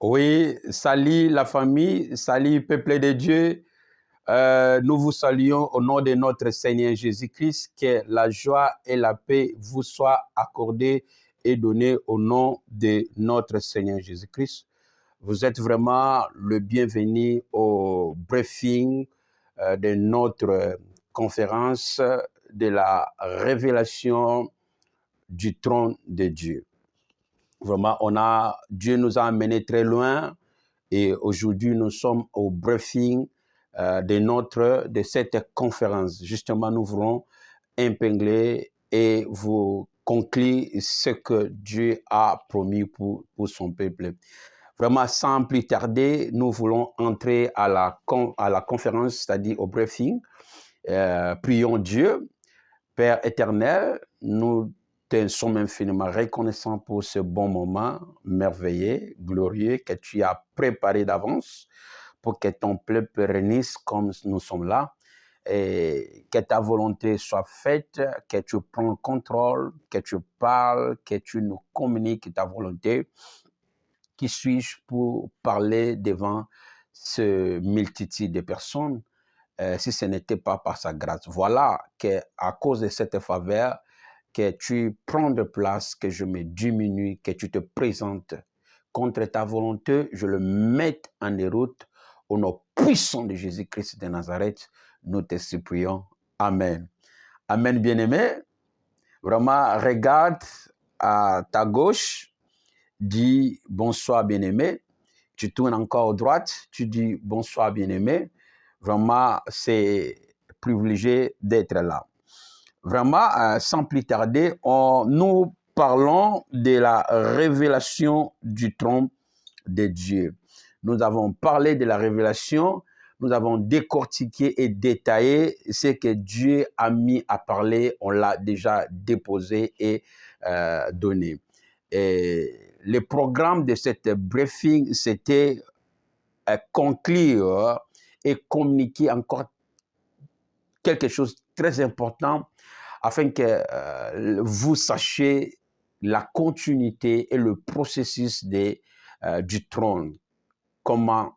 Oui, salut la famille, salut peuple de Dieu. Nous vous saluons au nom de notre Seigneur Jésus-Christ, que la joie et la paix vous soient accordées et données au nom de notre Seigneur Jésus-Christ. Vous êtes vraiment le bienvenu au briefing de notre conférence de la révélation du trône de Dieu. Vraiment, Dieu nous a amenés très loin et aujourd'hui, nous sommes au briefing de cette conférence. Justement, nous voulons épingler et vous conclure ce que Dieu a promis pour son peuple. Vraiment, sans plus tarder, nous voulons entrer à la conférence, c'est-à-dire au briefing. Prions Dieu. Père éternel, nous te sommes infiniment reconnaissants pour ce bon moment merveilleux, glorieux que tu as préparé d'avance pour que ton peuple réunisse comme nous sommes là et que ta volonté soit faite, que tu prends le contrôle, que tu parles, que tu nous communiques ta volonté. Qui suis-je pour parler devant ce multitude de personnes si ce n'était pas par sa grâce? Voilà qu'à cause de cette faveur, que tu prends de place, que je me diminue, que tu te présentes contre ta volonté, je le mette en déroute au nom puissant de Jésus-Christ de Nazareth. Nous te supplions. Amen. Amen, bien-aimé. Vraiment, regarde à ta gauche, dis bonsoir, bien-aimé. Tu tournes encore à droite, tu dis bonsoir, bien-aimé. Vraiment, c'est privilégié d'être là. Vraiment, sans plus tarder, nous parlons de la révélation du trône de Dieu. Nous avons parlé de la révélation, nous avons décortiqué et détaillé ce que Dieu a mis à parler, on l'a déjà déposé et donné. Et le programme de cette briefing, c'était conclure et communiquer encore quelque chose de très important afin que vous sachiez la continuité et le processus du trône, comment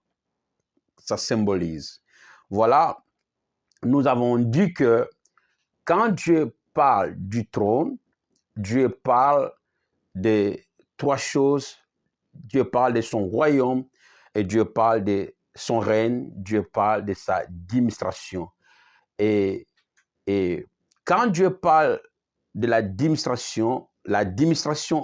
ça symbolise. Voilà, nous avons dit que quand Dieu parle du trône, Dieu parle de trois choses. Dieu parle de son royaume et Dieu parle de son règne, Dieu parle de sa administration. Et quand Dieu parle de l'administration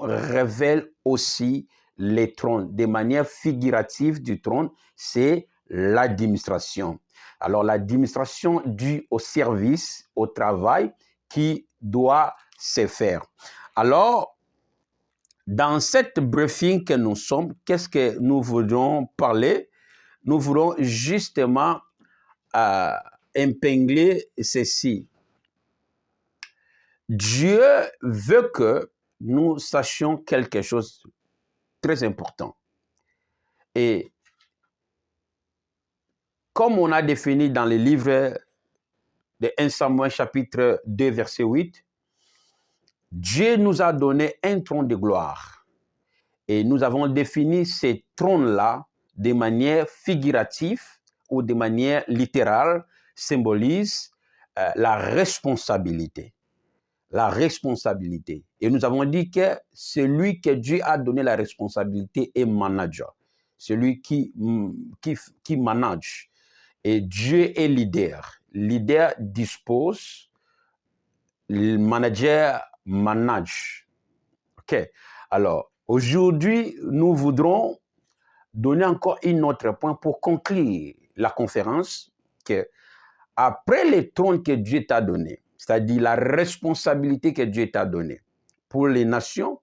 révèle aussi les trônes. De manière figurative du trône, c'est l'administration. Alors l'administration due au service, au travail qui doit se faire. Alors, dans cette briefing que nous sommes, qu'est-ce que nous voulons parler? Nous voulons justement épingler ceci. Dieu veut que nous sachions quelque chose de très important. Et comme on a défini dans le livre de 1 Samuel chapitre 2 verset 8, Dieu nous a donné un trône de gloire. Et nous avons défini ces trônes-là de manière figurative ou de manière littérale, symbolise la responsabilité. La responsabilité. Et nous avons dit que celui que Dieu a donné la responsabilité est manager. Celui qui manage. Et Dieu est leader. Leader dispose, le manager manage. OK. Alors, aujourd'hui, nous voudrons donner encore un autre point pour conclure la conférence, que après les trônes que Dieu t'a donnés, c'est-à-dire la responsabilité que Dieu t'a donnée pour les nations,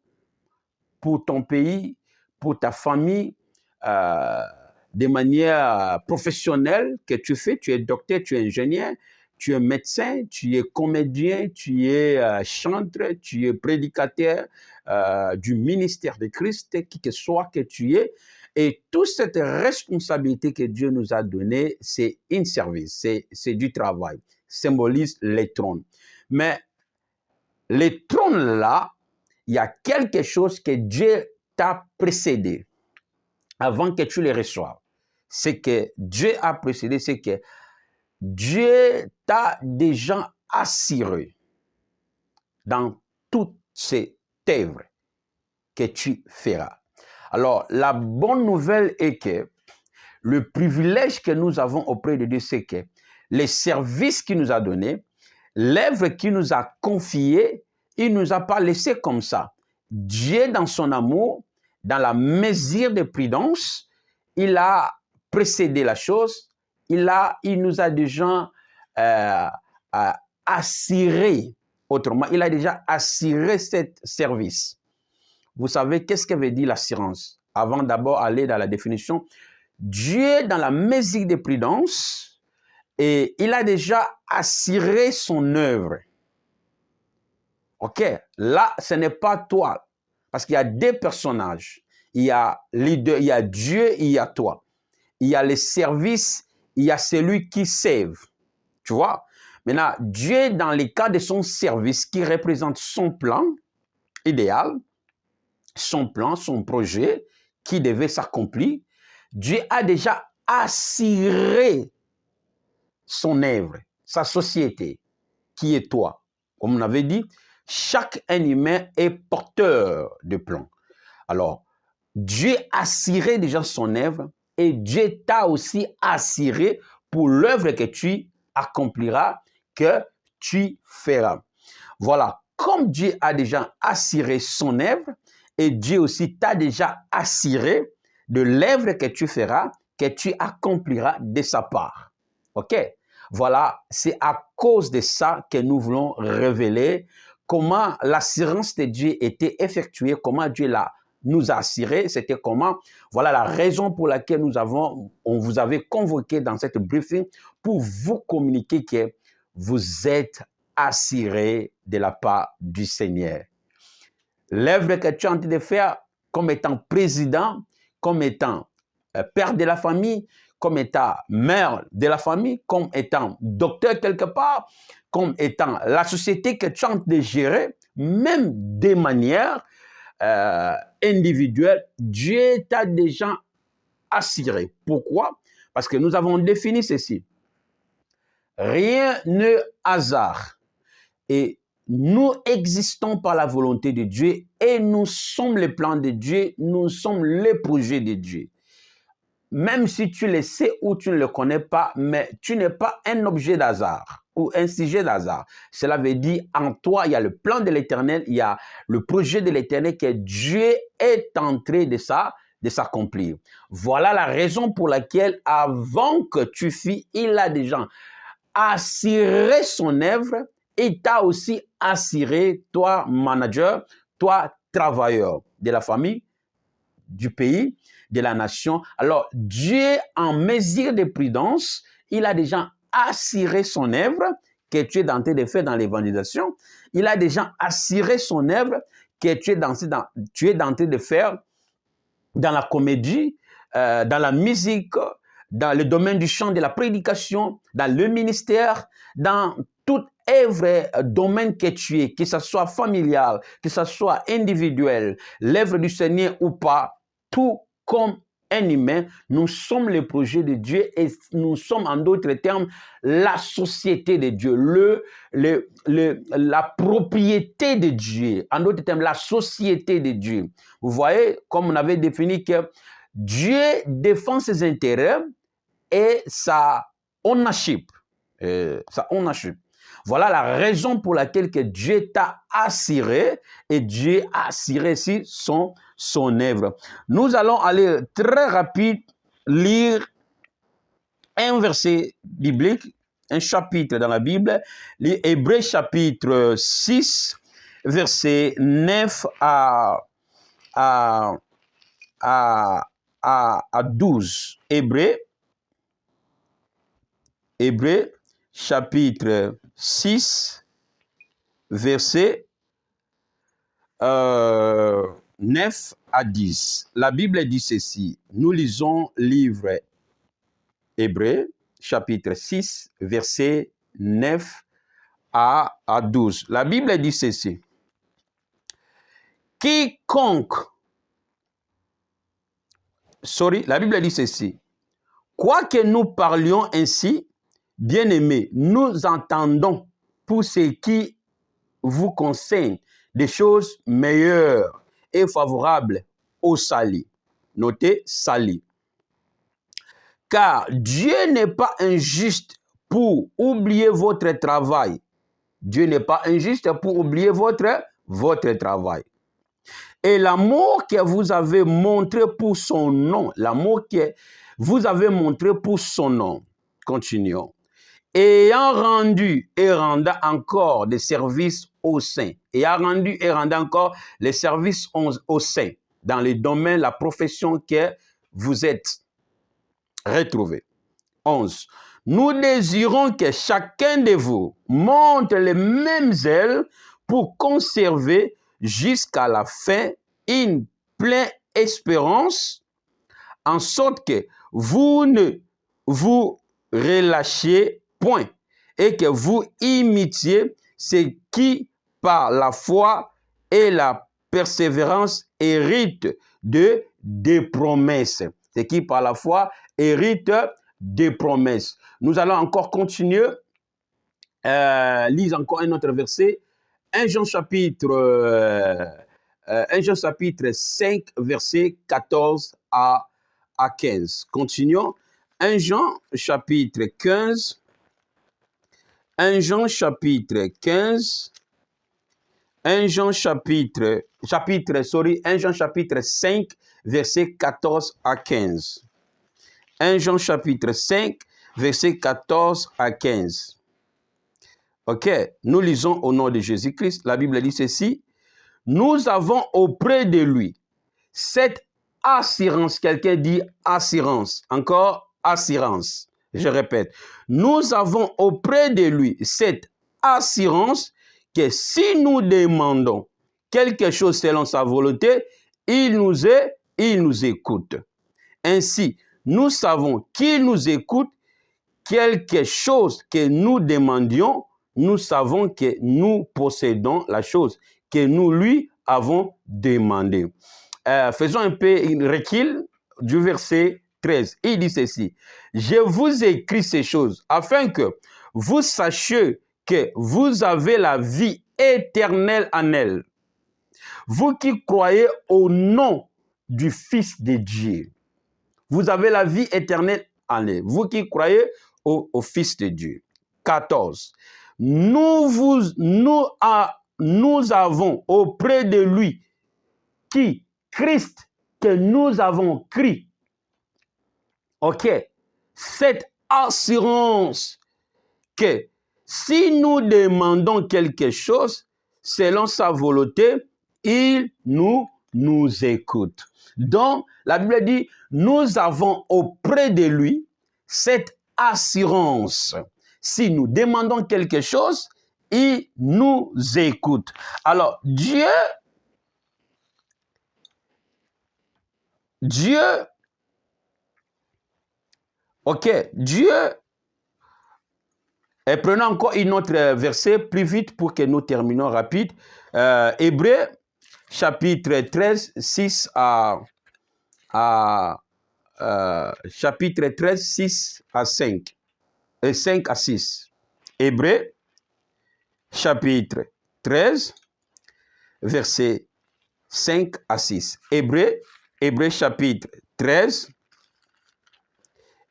pour ton pays, pour ta famille, de manière professionnelle que tu fais, tu es docteur, tu es ingénieur, tu es médecin, tu es comédien, tu es chanteur, tu es prédicateur du ministère de Christ, qui que soit que tu es. Et toute cette responsabilité que Dieu nous a donnée, c'est un service, c'est du travail, symbolise les trônes. Mais les trônes là, il y a quelque chose que Dieu t'a précédé. avant que tu les reçoives, c'est que Dieu a précédé, c'est que Dieu t'a déjà assuré dans toute cette œuvre que tu feras. Alors, la bonne nouvelle est que le privilège que nous avons auprès de Dieu, c'est que les services qu'il nous a donnés, l'œuvre qu'il nous a confiée, il ne nous a pas laissé comme ça. Dieu, dans son amour, dans la mesure de prudence, il a précédé la chose, il nous a déjà assuré, autrement, il a déjà assuré ce service. Vous savez, qu'est-ce que veut dire l'assurance? Avant d'abord aller dans la définition, Dieu, dans la mesure de prudence, et il a déjà assuré son œuvre. Ok, là, ce n'est pas toi, parce qu'il y a deux personnages. Il y a les deux, il y a Dieu, il y a toi. Il y a les services, il y a celui qui sert. Tu vois? Maintenant, Dieu, dans le cas de son service, qui représente son plan idéal, son plan, son projet, qui devait s'accomplir, Dieu a déjà assuré son œuvre, sa société, qui est toi. Comme on avait dit, chaque humain est porteur de plan. Alors, Dieu a assuré déjà son œuvre et Dieu t'a aussi assuré pour l'œuvre que tu accompliras, que tu feras. Voilà, comme Dieu a déjà assuré son œuvre et Dieu aussi t'a déjà assuré de l'œuvre que tu feras, que tu accompliras de sa part. OK? Voilà, c'est à cause de ça que nous voulons révéler comment l'assurance de Dieu était effectuée, comment Dieu nous a assuré, c'était comment. Voilà la raison pour laquelle on vous avait convoqué dans cette briefing pour vous communiquer que vous êtes assuré de la part du Seigneur. L'œuvre que tu es en train de faire comme étant président, comme étant père de la famille, comme étant mère de la famille, comme étant docteur quelque part, comme étant la société que tu es en train de gérer, même de manière individuelle, Dieu t'a déjà assuré. Pourquoi? Parce que nous avons défini ceci. Rien n'est hasard. Et nous existons par la volonté de Dieu et nous sommes les plans de Dieu, nous sommes les projets de Dieu. Même si tu le sais ou tu ne le connais pas, mais tu n'es pas un objet d'hasard ou un sujet d'hasard. Cela veut dire en toi, il y a le plan de l'Éternel, il y a le projet de l'Éternel que Dieu est en train de s'accomplir. Voilà la raison pour laquelle avant que tu fisses, il a déjà assuré son œuvre et t'a aussi assuré, toi manager, toi travailleur de la famille, du pays, de la nation. Alors, Dieu, en mesure de prudence, il a déjà assuré son œuvre que tu es en train de faire dans l'évangélisation. Il a déjà assuré son œuvre que tu es en train de faire dans la comédie, dans la musique, dans le domaine du chant, de la prédication, dans le ministère, dans toute œuvre, domaine que tu es, que ce soit familial, que ce soit individuel, l'œuvre du Seigneur ou pas, tout comme un humain, nous sommes le projet de Dieu et nous sommes en d'autres termes la société de Dieu, la propriété de Dieu, en d'autres termes la société de Dieu. Vous voyez, comme on avait défini que Dieu défend ses intérêts et sa ownership. Voilà la raison pour laquelle que Dieu t'a assuré et Dieu a assuré aussi son œuvre. Nous allons aller très rapide lire un verset biblique, un chapitre dans la Bible, Hébreux chapitre 6, verset 9 à 12. Hébreux chapitre 6, verset 9 à 10. La Bible dit ceci. Nous lisons livre Hébreux chapitre 6, verset 9 à 12. La Bible dit ceci. Quiconque la Bible dit ceci. Quoique nous parlions ainsi, bien-aimés, nous entendons pour ce qui vous concerne des choses meilleures et favorables au salut. Notez salut. Car Dieu n'est pas injuste pour oublier votre travail. Dieu n'est pas injuste pour oublier votre travail. Et l'amour que vous avez montré pour son nom, l'amour que vous avez montré pour son nom, continuons, ayant rendu et rendant encore des services aux saints, ayant rendu et rendant encore les services aux saints, dans les domaines, la profession que vous êtes retrouvés. 11. Nous désirons que chacun de vous montre les mêmes ailes pour conserver jusqu'à la fin une pleine espérance, en sorte que vous ne vous relâchiez point et que vous imitiez ce qui, par la foi et la persévérance, hérite des promesses. Ce qui, par la foi, hérite des promesses. Nous allons encore continuer. Lise encore un autre verset. 1 Jean chapitre 5, verset 14 à 15. Continuons. 1 Jean chapitre 15. 1 Jean chapitre 15. 1 Jean chapitre 5, verset 14 à 15. 1 Jean chapitre 5, verset 14 à 15. Ok, nous lisons au nom de Jésus-Christ. La Bible dit ceci. Nous avons auprès de lui cette assurance. Quelqu'un dit assurance. Encore assurance. Je répète. Nous avons auprès de lui cette assurance que si nous demandons quelque chose selon sa volonté, il nous écoute. Ainsi, nous savons qu'il nous écoute. Quelque chose que nous demandions, nous savons que nous possédons la chose que nous lui avons demandé. Faisons un peu une recul du verset 13. Il dit ceci. Je vous écris ces choses afin que vous sachiez que vous avez la vie éternelle en elle. Vous qui croyez au nom du Fils de Dieu. Vous avez la vie éternelle en elle. Vous qui croyez au Fils de Dieu. 14. Nous avons auprès de lui qui Christ que nous avons cru. Ok. Cette assurance que si nous demandons quelque chose selon sa volonté, il nous écoute. Donc, la Bible dit, nous avons auprès de lui cette assurance. Si nous demandons quelque chose, il nous écoute. Alors, Dieu, et prenons encore une autre verset plus vite pour que nous terminons rapide. Hébreux, chapitre 13, 6 chapitre 13, 6 à 5. Et 5 à 6. Hébreux, chapitre 13, verset 5 à 6. Hébreux, chapitre 13.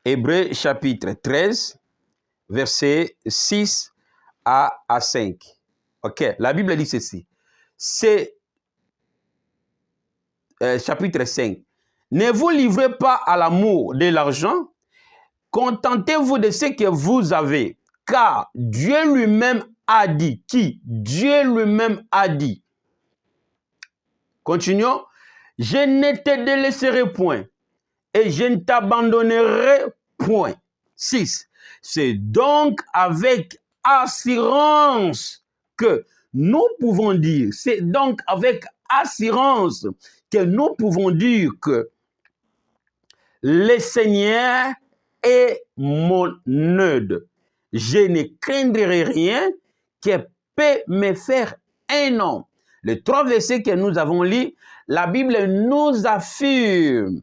Hébreux, chapitre 13, verset 6 à 5. Ok, la Bible dit ceci. C'est chapitre 5. Ne vous livrez pas à l'amour de l'argent, contentez-vous de ce que vous avez, car Dieu lui-même a dit. Qui? Dieu lui-même a dit. Continuons. Je ne te délaisserai point et je ne t'abandonnerai point. 6. C'est donc avec assurance que nous pouvons dire, c'est donc avec assurance que nous pouvons dire que le Seigneur est mon aide. Je ne craindrai rien qui peut me faire un homme. Les 3 versets que nous avons lus, la Bible nous affirme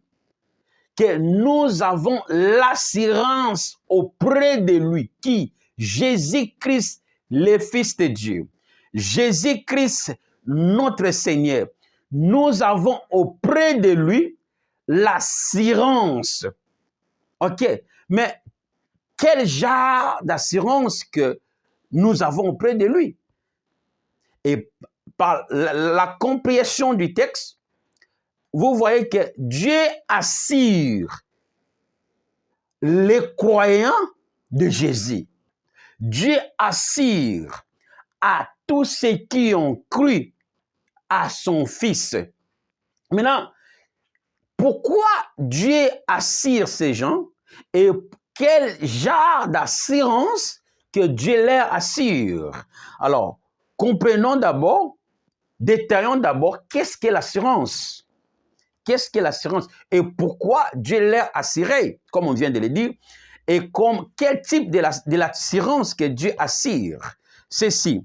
que nous avons l'assurance auprès de lui, qui? Jésus-Christ, le Fils de Dieu. Jésus-Christ, notre Seigneur. Nous avons auprès de lui l'assurance. OK, mais quel genre d'assurance que nous avons auprès de lui? Et par la compréhension du texte, vous voyez que Dieu assure les croyants de Jésus. Dieu assure à tous ceux qui ont cru à son Fils. Maintenant, pourquoi Dieu assure ces gens et quel genre d'assurance que Dieu leur assure? Alors, comprenons d'abord, détaillons d'abord qu'est-ce qu'est l'assurance. Qu'est-ce qu'est l'assurance et pourquoi Dieu leur assuré, comme on vient de le dire, et quel type de l'assurance que Dieu assure. Ceci,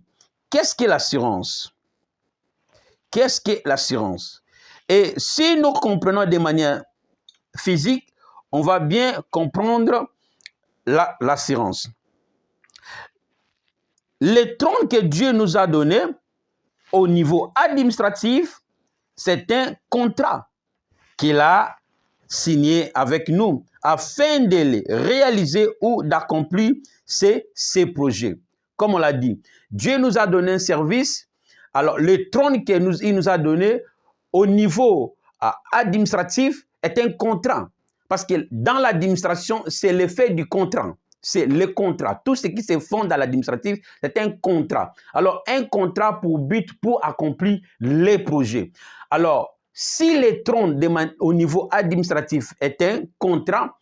qu'est-ce qu'est l'assurance? Qu'est-ce qu'est l'assurance? Et si nous comprenons de manière physique, on va bien comprendre l'assurance. Le trône que Dieu nous a donné au niveau administratif, c'est un contrat qu'il a signé avec nous afin de les réaliser ou d'accomplir ces projets. Comme on l'a dit, Dieu nous a donné un service. Alors, le trône qu'il nous a donné au niveau administratif est un contrat. Parce que dans l'administration, c'est l'effet du contrat. C'est le contrat. Tout ce qui se fonde dans l'administratif, c'est un contrat. Alors, un contrat pour but, pour accomplir les projets. Alors, si le trône au niveau administratif est un contrat,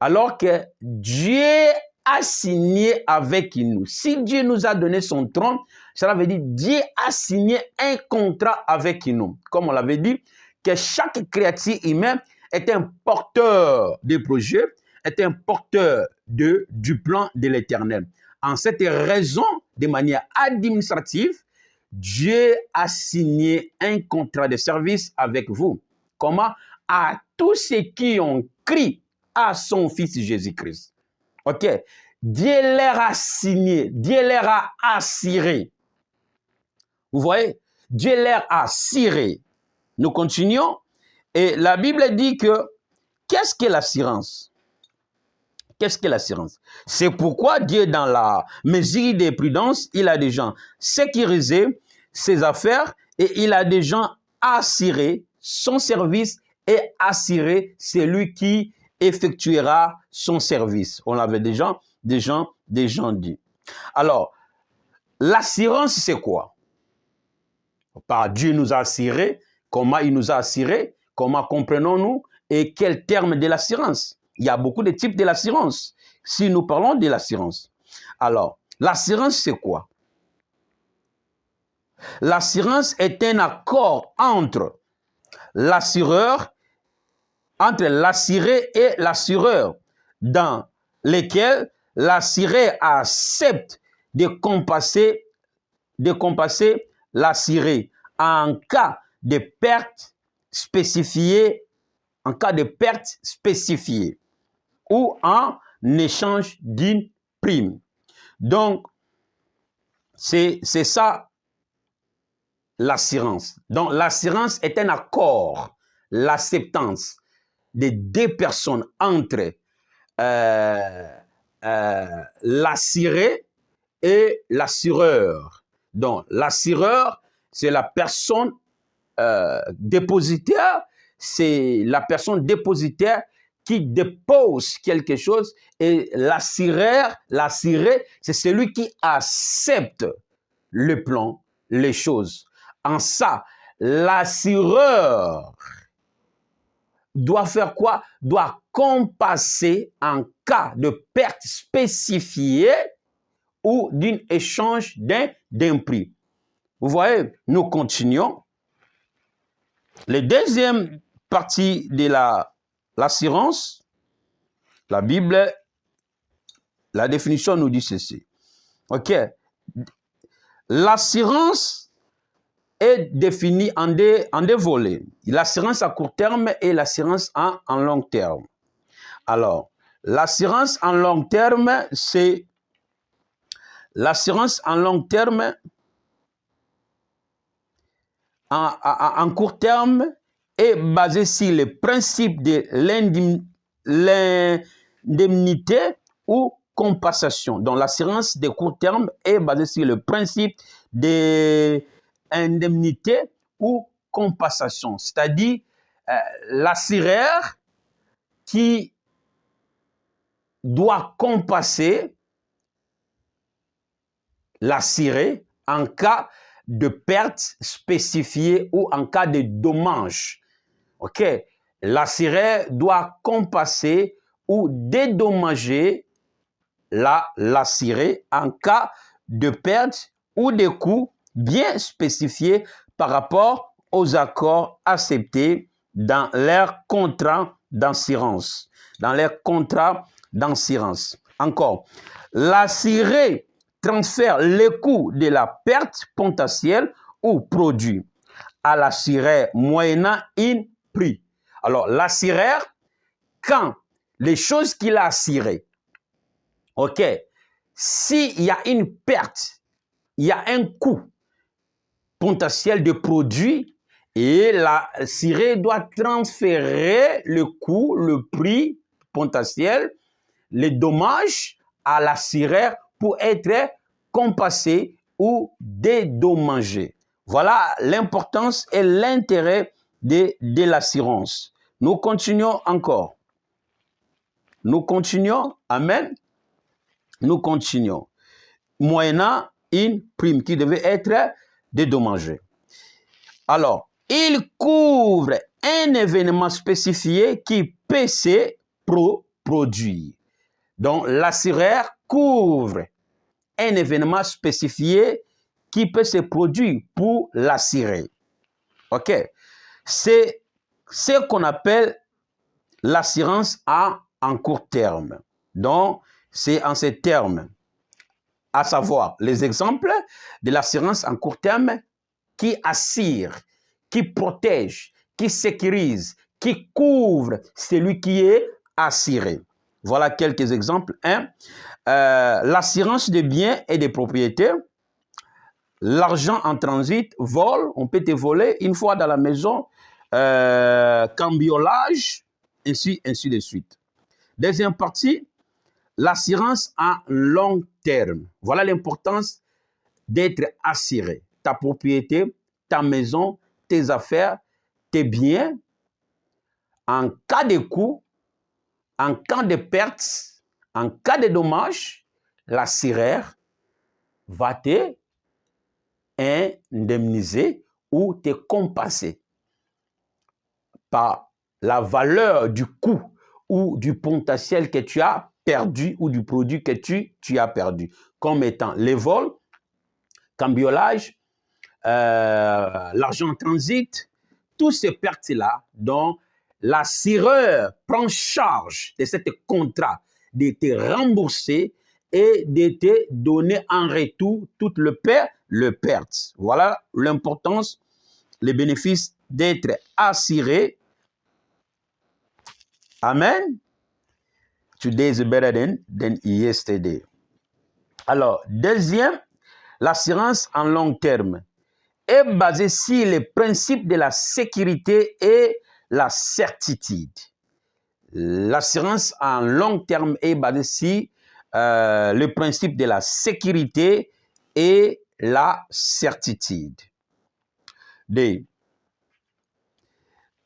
alors que Dieu a signé avec nous. Si Dieu nous a donné son trône, cela veut dire Dieu a signé un contrat avec nous. Comme on l'avait dit, que chaque créature humaine est un porteur de projet, est un porteur du plan de l'Éternel. En cette raison, de manière administrative, Dieu a signé un contrat de service avec vous. Comment? À tous ceux qui ont cru à son Fils Jésus-Christ. OK? Dieu leur a signé, Dieu leur a assuré. Vous voyez? Dieu leur a assuré. Nous continuons. Et la Bible dit que, qu'est-ce que l'assurance? Qu'est-ce que l'assurance? C'est pourquoi Dieu, dans la mesure de prudence, il a des gens sécurisés ses affaires et il a des gens assurés son service et assuré celui qui effectuera son service. On l'avait déjà dit. Alors, l'assurance, c'est quoi? Par Dieu nous a assurés. Comment il nous a assurés? Comment comprenons-nous? Et quel terme de l'assurance? Il y a beaucoup de types de l'assurance. Si nous parlons de l'assurance. Alors, l'assurance, c'est quoi? L'assurance est un accord entre l'assureur, entre l'assuré et l'assureur, dans lequel l'assuré accepte de compenser l'assuré en cas de perte spécifiée, ou en échange d'une prime. Donc, c'est ça l'assurance. Donc, l'assurance est un accord, l'acceptance de deux personnes entre l'assuré et l'assureur. Donc, l'assureur, c'est la personne dépositaire, c'est la personne dépositaire qui dépose quelque chose et l'assuré, c'est celui qui accepte le plan, les choses. En ça, l'assureur doit faire quoi? Doit compenser en cas de perte spécifiée ou d'un échange d'un prix. Vous voyez, nous continuons. La deuxième partie de l'assurance, la Bible, la définition nous dit ceci. OK. L'assurance est définie en deux volets. L'assurance à court terme et l'assurance en long terme. Alors, l'assurance en long terme, c'est l'assurance en long terme, en court terme, est basée sur le principe de l'indemnité ou compensation. Donc, l'assurance de court terme est basée sur le principe de l'indemnité ou compensation, c'est-à-dire l'assureur qui doit compenser l'assuré en cas de perte spécifiée ou en cas de dommage. OK? L'assuré doit compenser ou dédommager l'assuré en cas de perte ou de coûts bien spécifiés par rapport aux accords acceptés dans leur contrat d'assurance. Encore, l'assuré transfère les coûts de la perte potentielle ou produit à l'assureur moyennant un prix. Alors, l'assureur, quand les choses qu'il a assurées, OK, s'il y a une perte, il y a un coût potentiel de produit et l'assuré doit transférer le coût, le prix potentiel, les dommages à l'assureur pour être compensé ou dédommagé. Voilà l'importance et l'intérêt de l'assurance. Nous continuons encore. Nous continuons. Amen. Nous continuons. Moyennant une prime qui devait être dédommagée. Alors, il couvre un événement spécifié qui peut se produire. Donc, l'assureur couvre un événement spécifié qui peut se produire pour l'assuré. OK? C'est ce qu'on appelle l'assurance en court terme. Donc, c'est en ces termes, à savoir les exemples de l'assurance en court terme qui assure, qui protège, qui sécurise, qui couvre celui qui est assuré. Voilà quelques exemples. L'assurance des biens et des propriétés. L'argent en transit, vol, on peut te voler une fois dans la maison, cambriolage, ainsi de suite. Deuxième partie, l'assurance à long terme. Voilà l'importance d'être assuré. Ta propriété, ta maison, tes affaires, tes biens, en cas de coût, en cas de perte, en cas de dommage, l'assureur va te indemniser ou te compenser par la valeur du coût ou du potentiel que tu as perdu ou du produit que tu as perdu, comme étant les vols, cambriolage, l'argent en transit, toutes ces pertes-là dont l'assureur prend charge de ce contrat, de te rembourser et de te donner en retour toute le perte. Voilà l'importance, les bénéfices d'être assuré. Amen. Today is better than yesterday. Alors, deuxième, l'assurance en long terme est basée sur les principes de la sécurité et la certitude. L'assurance en long terme est basée sur le principe de la sécurité et la certitude.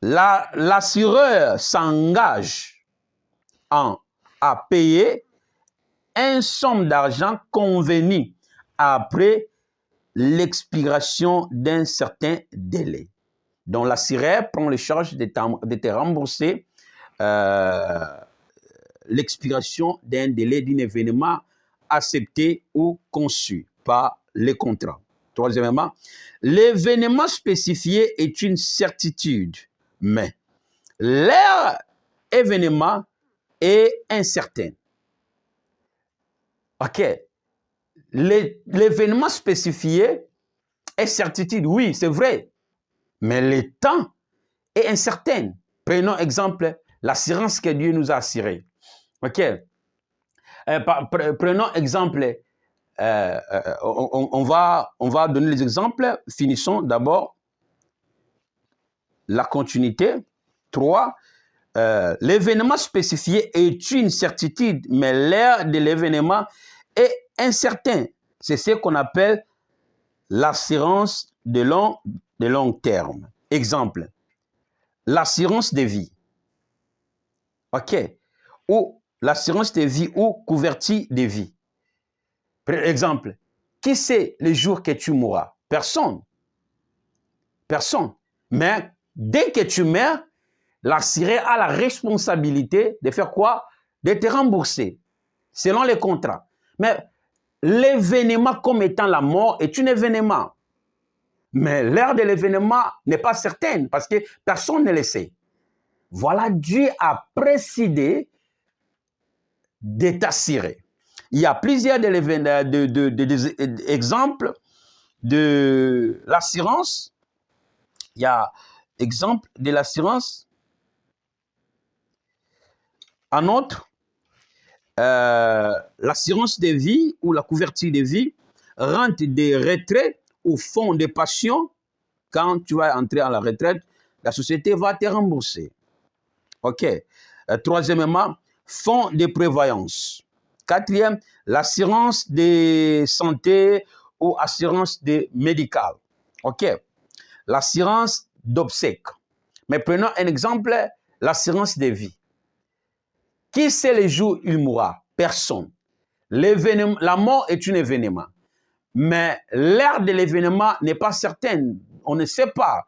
L'assureur s'engage à payer une somme d'argent convenue après l'expiration d'un certain délai. Donc, l'assureur prend les charges de te rembourser l'expiration d'un délai d'un événement accepté ou conçu par les contrats. Troisièmement, l'événement spécifié est une certitude, mais leur événement est incertain. OK. L'événement spécifié est certitude, oui, c'est vrai, mais le temps est incertain. Prenons exemple, l'assurance que Dieu nous a assurée. OK. Prenons exemple. On va donner les exemples. Finissons d'abord la continuité. 3. L'événement spécifié est une certitude, mais l'heure de l'événement est incertain. C'est ce qu'on appelle l'assurance de long terme. Exemple, l'assurance de vie. OK. Ou l'assurance de vie ou couverture de vie. Par exemple, qui sait le jour que tu mourras? Personne. Personne. Mais dès que tu meurs, l'assuré a la responsabilité de faire quoi? De te rembourser, selon les contrats. Mais l'événement comme étant la mort est un événement. Mais l'heure de l'événement n'est pas certaine parce que personne ne le sait. Voilà, Dieu a précisé de t'assurer. Il y a plusieurs exemples de l'assurance. Il y a exemple de l'assurance. En outre, l'assurance de vie ou la couverture de vie rentre des retraits au fonds de pension. Quand tu vas entrer à la retraite, la société va te rembourser. OK. Troisièmement, fonds de prévoyance. Quatrième, l'assurance de santé ou assurance de médicale. OK. L'assurance d'obsèques. Mais prenons un exemple, l'assurance de vie. Qui sait le jour où il mourra? Personne. La mort est un événement. Mais l'heure de l'événement n'est pas certaine. On ne sait pas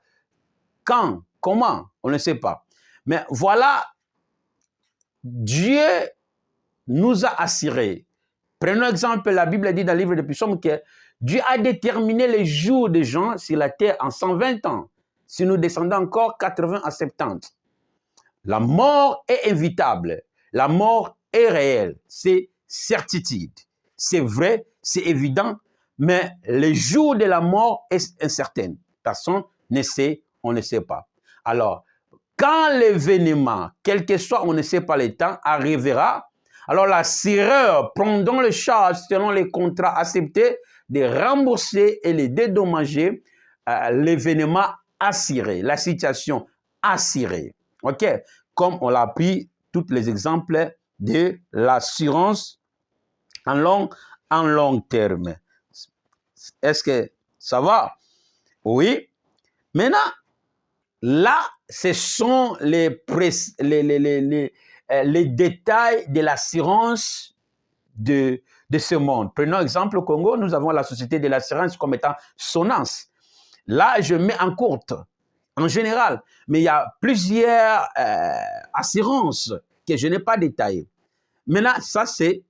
quand, comment, on ne sait pas. Mais voilà, Dieu nous a assurés. Prenons exemple, la Bible dit dans le livre de Psaumes que Dieu a déterminé les jours des gens sur la terre en 120 ans. Si nous descendons encore 80 à 70. La mort est évitable. La mort est réelle. C'est certitude. C'est vrai, c'est évident, mais le jour de la mort est incertain. Personne ne sait, on ne sait pas. Alors, quand l'événement, quel que soit, on ne sait pas le temps, arrivera, alors l'assureur prendra le charge selon les contrats acceptés de rembourser et de dédommager l'événement assuré, la situation assurée. OK? Comme on l'a pris tous les exemples de l'assurance en long terme. Est-ce que ça va? Oui. Maintenant, là, ce sont les détails de l'assurance de ce monde. Prenons exemple au Congo, nous avons la société de l'assurance comme étant Sonance. Là, je mets en courte, en général, mais il y a plusieurs assurances que je n'ai pas détaillées. Maintenant, ça, c'est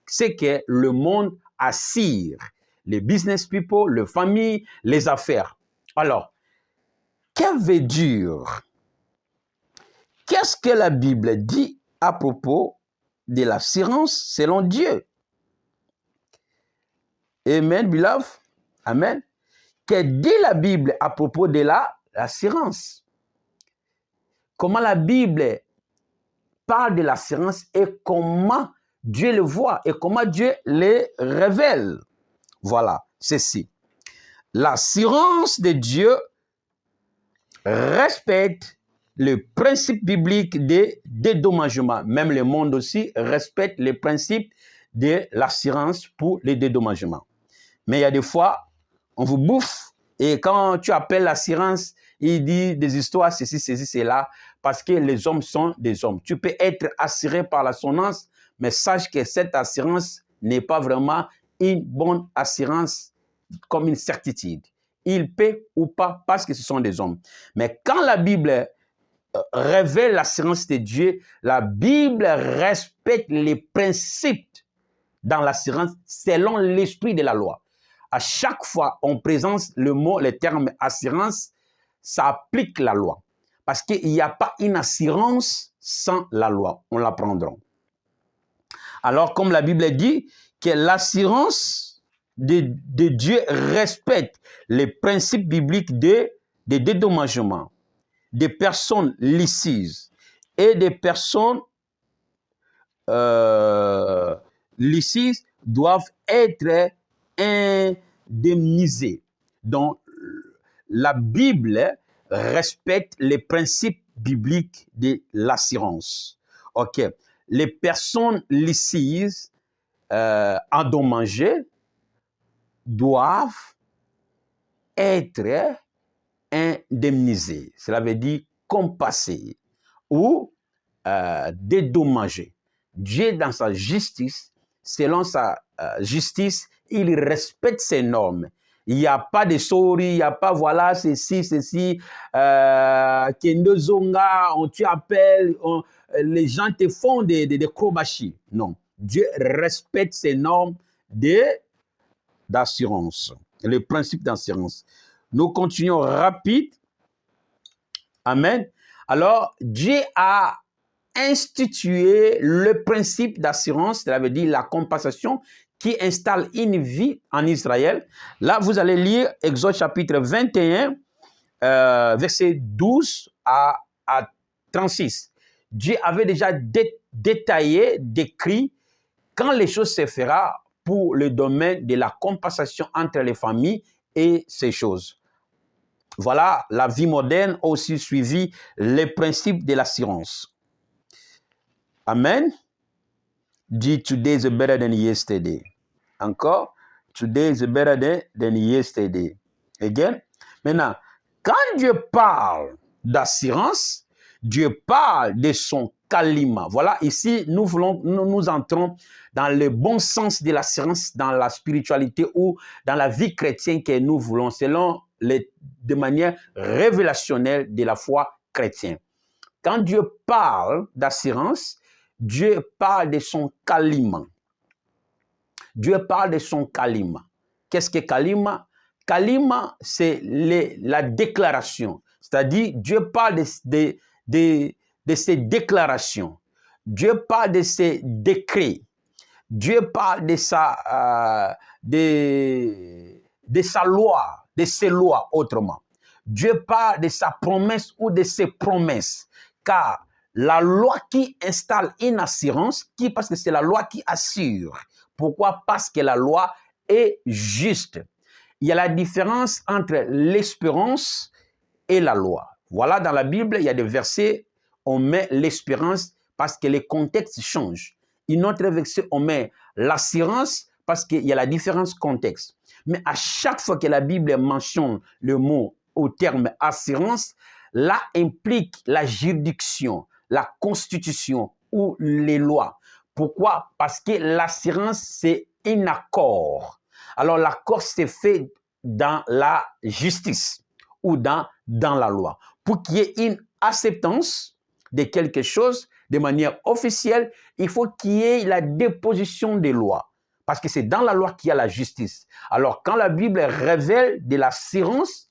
ce que le monde assure. Les business people, les familles, les affaires. Alors, que veut dire? Qu'est-ce que la Bible dit à propos de l'assurance selon Dieu? Amen, beloved. Amen. Que dit la Bible à propos de l'assurance? Comment la Bible parle de l'assurance et comment Dieu le voit et comment Dieu le révèle? Voilà, ceci. L'assurance de Dieu respecte le principe biblique de dédommagement. Même le monde aussi respecte le principe de l'assurance pour les dédommagements. Mais il y a des fois, on vous bouffe et quand tu appelles l'assurance, il dit des histoires, ceci, cela, parce que les hommes sont des hommes. Tu peux être assuré par l'assurance, mais sache que cette assurance n'est pas vraiment une bonne assurance comme une certitude. Il paie ou pas parce que ce sont des hommes. Mais quand la Bible révèle l'assurance de Dieu, la Bible respecte les principes dans l'assurance selon l'esprit de la loi. À chaque fois on présente le terme assurance, ça applique la loi. Parce qu'il n'y a pas une assurance sans la loi. On l'apprendra. Alors, comme la Bible dit, que l'assurance de Dieu respecte les principes bibliques de dédommagement des personnes licites et des personnes licites doivent être indemnisés. Donc, la Bible respecte les principes bibliques de l'assurance. OK. Les personnes licites endommagées doivent être indemnisées. Cela veut dire compensées ou dédommagées. Dieu, dans sa justice, selon sa justice, il respecte ses normes. Il n'y a pas de sori, il n'y a pas, voilà, ceci, Kendo Zonga, on tu appelles, les gens te font des crobachis. Non. Dieu respecte ses normes d'assurance, le principe d'assurance. Nous continuons rapide. Amen. Alors, Dieu a institué le principe d'assurance, cela veut dire la compensation, qui installe une vie en Israël. Là, vous allez lire Exode chapitre 21, verset 12 à 36. Dieu avait déjà détaillé, décrit quand les choses se feront pour le domaine de la compensation entre les familles et ces choses. Voilà, la vie moderne a aussi suivi les principes de l'assurance. Amen. Dit today is better than yesterday. Encore, today is better than yesterday. Again. Maintenant, quand Dieu parle d'assurance, Dieu parle de son kalima. Voilà, ici, nous entrons dans le bon sens de l'assurance, dans la spiritualité ou dans la vie chrétienne que nous voulons, selon de manière révélationnelle de la foi chrétienne. Quand Dieu parle d'assurance, Dieu parle de son kalima. Dieu parle de son kalima. Qu'est-ce que kalima? Kalima, c'est la déclaration. C'est-à-dire, Dieu parle de ses déclarations. Dieu parle de ses décrets. Dieu parle de sa loi, de ses lois autrement. Dieu parle de sa promesse ou de ses promesses. Car la loi qui installe une assurance, parce que c'est la loi qui assure. Pourquoi? Parce que la loi est juste. Il y a la différence entre l'espérance et la loi. Voilà, dans la Bible, il y a des versets, on met l'espérance parce que les contextes changent. Une autre verset, on met l'assurance parce qu'il y a la différence contexte. Mais à chaque fois que la Bible mentionne le mot au terme assurance, là implique la juridiction, la constitution ou les lois. Pourquoi? Parce que l'assurance, c'est un accord. Alors, l'accord s'est fait dans la justice ou dans la loi. Pour qu'il y ait une acceptance de quelque chose de manière officielle, il faut qu'il y ait la déposition des lois. Parce que c'est dans la loi qu'il y a la justice. Alors, quand la Bible révèle de l'assurance,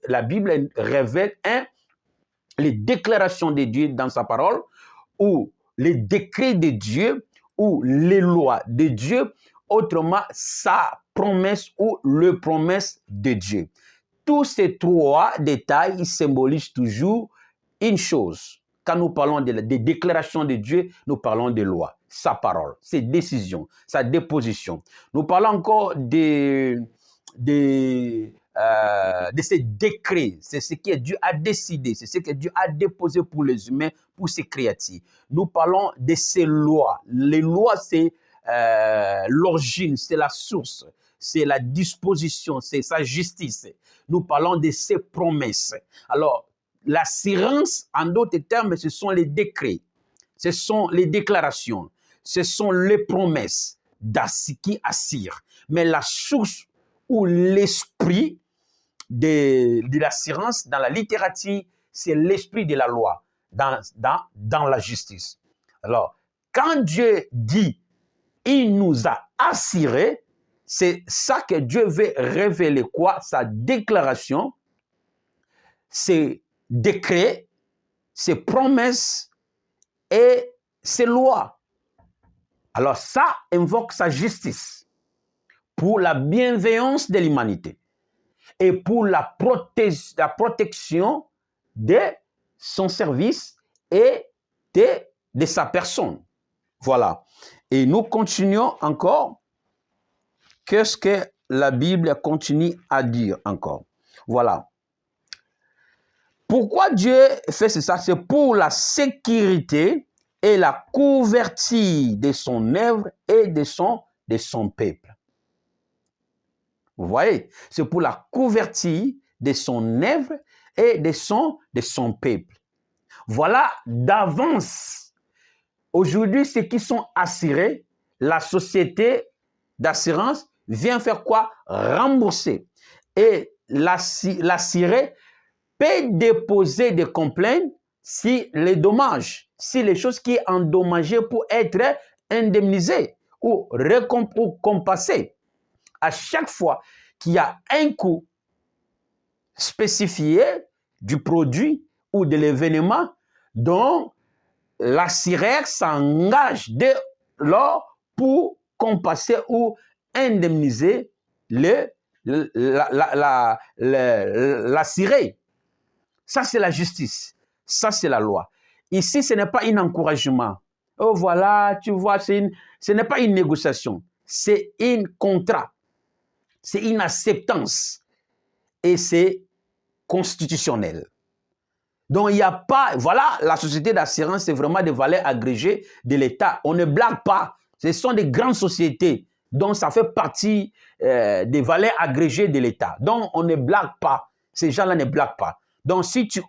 la Bible révèle les déclarations de Dieu dans sa parole, ou les décrets de Dieu, ou les lois de Dieu, autrement, sa promesse ou le promesse de Dieu. Tous ces trois détails symbolisent toujours une chose. Quand nous parlons des déclarations de Dieu, nous parlons de lois, sa parole, ses décisions, sa déposition. Nous parlons encore de ces décrets, c'est ce que Dieu a décidé, c'est ce que Dieu a déposé pour les humains, pour ses créatures. Nous parlons de ces lois. Les lois, c'est l'origine, c'est la source, c'est la disposition, c'est sa justice. Nous parlons de ses promesses. Alors, l'assurance, en d'autres termes, ce sont les décrets, ce sont les déclarations, ce sont les promesses qui assurent. Mais la source ou l'esprit de l'assurance dans la littérature, c'est l'esprit de la loi, dans la justice. Alors, quand Dieu dit « il nous a assurés », c'est ça que Dieu veut révéler quoi? Sa déclaration, ses décrets, ses promesses et ses lois. Alors ça invoque sa justice pour la bienveillance de l'humanité et pour la protection de son service et de sa personne. Voilà. Et nous continuons encore. Qu'est-ce que la Bible continue à dire encore? Voilà. Pourquoi Dieu fait ça? C'est pour la sécurité et la couverture de son œuvre et de son peuple. Vous voyez? C'est pour la couverture de son œuvre et de son peuple. Voilà d'avance. Aujourd'hui, ceux qui sont assurés, la société d'assurance vient faire quoi? Rembourser. Et l'assuré peut déposer des complaintes si les dommages, si les choses qui sont endommagées pour être indemnisées ou compensées. À chaque fois qu'il y a un coût spécifié du produit ou de l'événement dont l'assureur s'engage dès lors pour compenser ou indemniser l'assuré. Ça, c'est la justice. Ça, c'est la loi. Ici, ce n'est pas un encouragement. Oh, voilà, tu vois, ce n'est pas une négociation. C'est un contrat. C'est une acceptance. Et c'est constitutionnel. Donc, il n'y a pas... Voilà, la société d'assurance, c'est vraiment des valeurs agrégées de l'État. On ne blague pas. Ce sont des grandes sociétés. Donc, ça fait partie des valeurs agrégées de l'État. Donc, on ne blague pas. Ces gens-là ne blaguent pas. Donc, si tu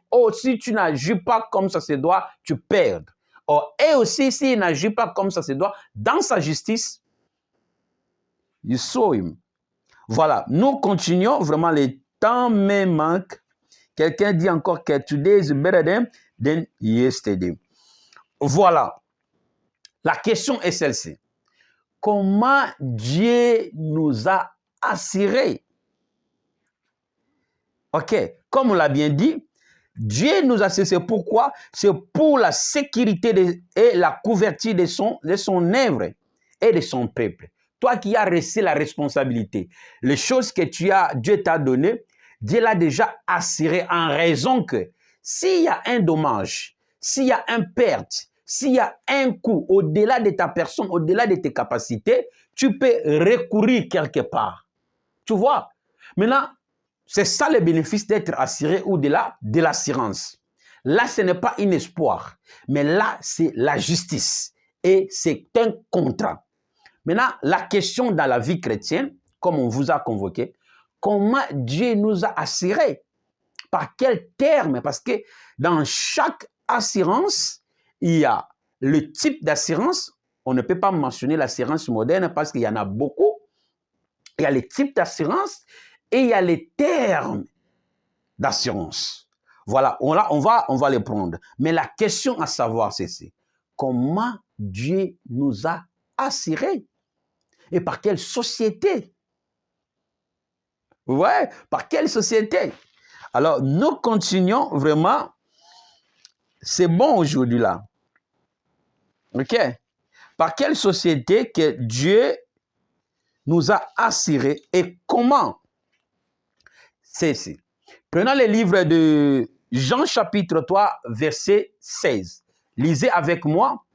n'agis pas comme ça se doit, tu perds. Or, et aussi, s'il n'agit pas comme ça se doit, dans sa justice, you saw him. Voilà, nous continuons. Vraiment, les temps me manquent. Quelqu'un dit encore que today is better than yesterday. Voilà. La question est celle-ci. Comment Dieu nous a assurés? Ok, comme on l'a bien dit, Dieu nous a assurés. C'est pourquoi? C'est pour la sécurité et la couverture de son œuvre et de son peuple. Toi qui as reçu la responsabilité, les choses que Dieu t'a données, Dieu l'a déjà assuré en raison que s'il y a un dommage, s'il y a une perte, s'il y a un coût au-delà de ta personne, au-delà de tes capacités, tu peux recourir quelque part. Tu vois? Maintenant, c'est ça le bénéfice d'être assuré au-delà de l'assurance. Là, ce n'est pas un espoir, mais là, c'est la justice et c'est un contrat. Maintenant, la question dans la vie chrétienne, comme on vous a convoqué, comment Dieu nous a assurés? Par quel terme? Parce que dans chaque assurance, il y a le type d'assurance. On ne peut pas mentionner l'assurance moderne parce qu'il y en a beaucoup. Il y a les types d'assurance et il y a les termes d'assurance. Voilà, on va les prendre. Mais la question à savoir, c'est comment Dieu nous a assurés? Et par quelle société? Ouais, par quelle société? Alors, nous continuons vraiment. C'est bon aujourd'hui là. OK? Par quelle société que Dieu nous a assurés et comment? C'est ici. Prenons le livre de Jean chapitre 3, verset 16. Lisez avec moi.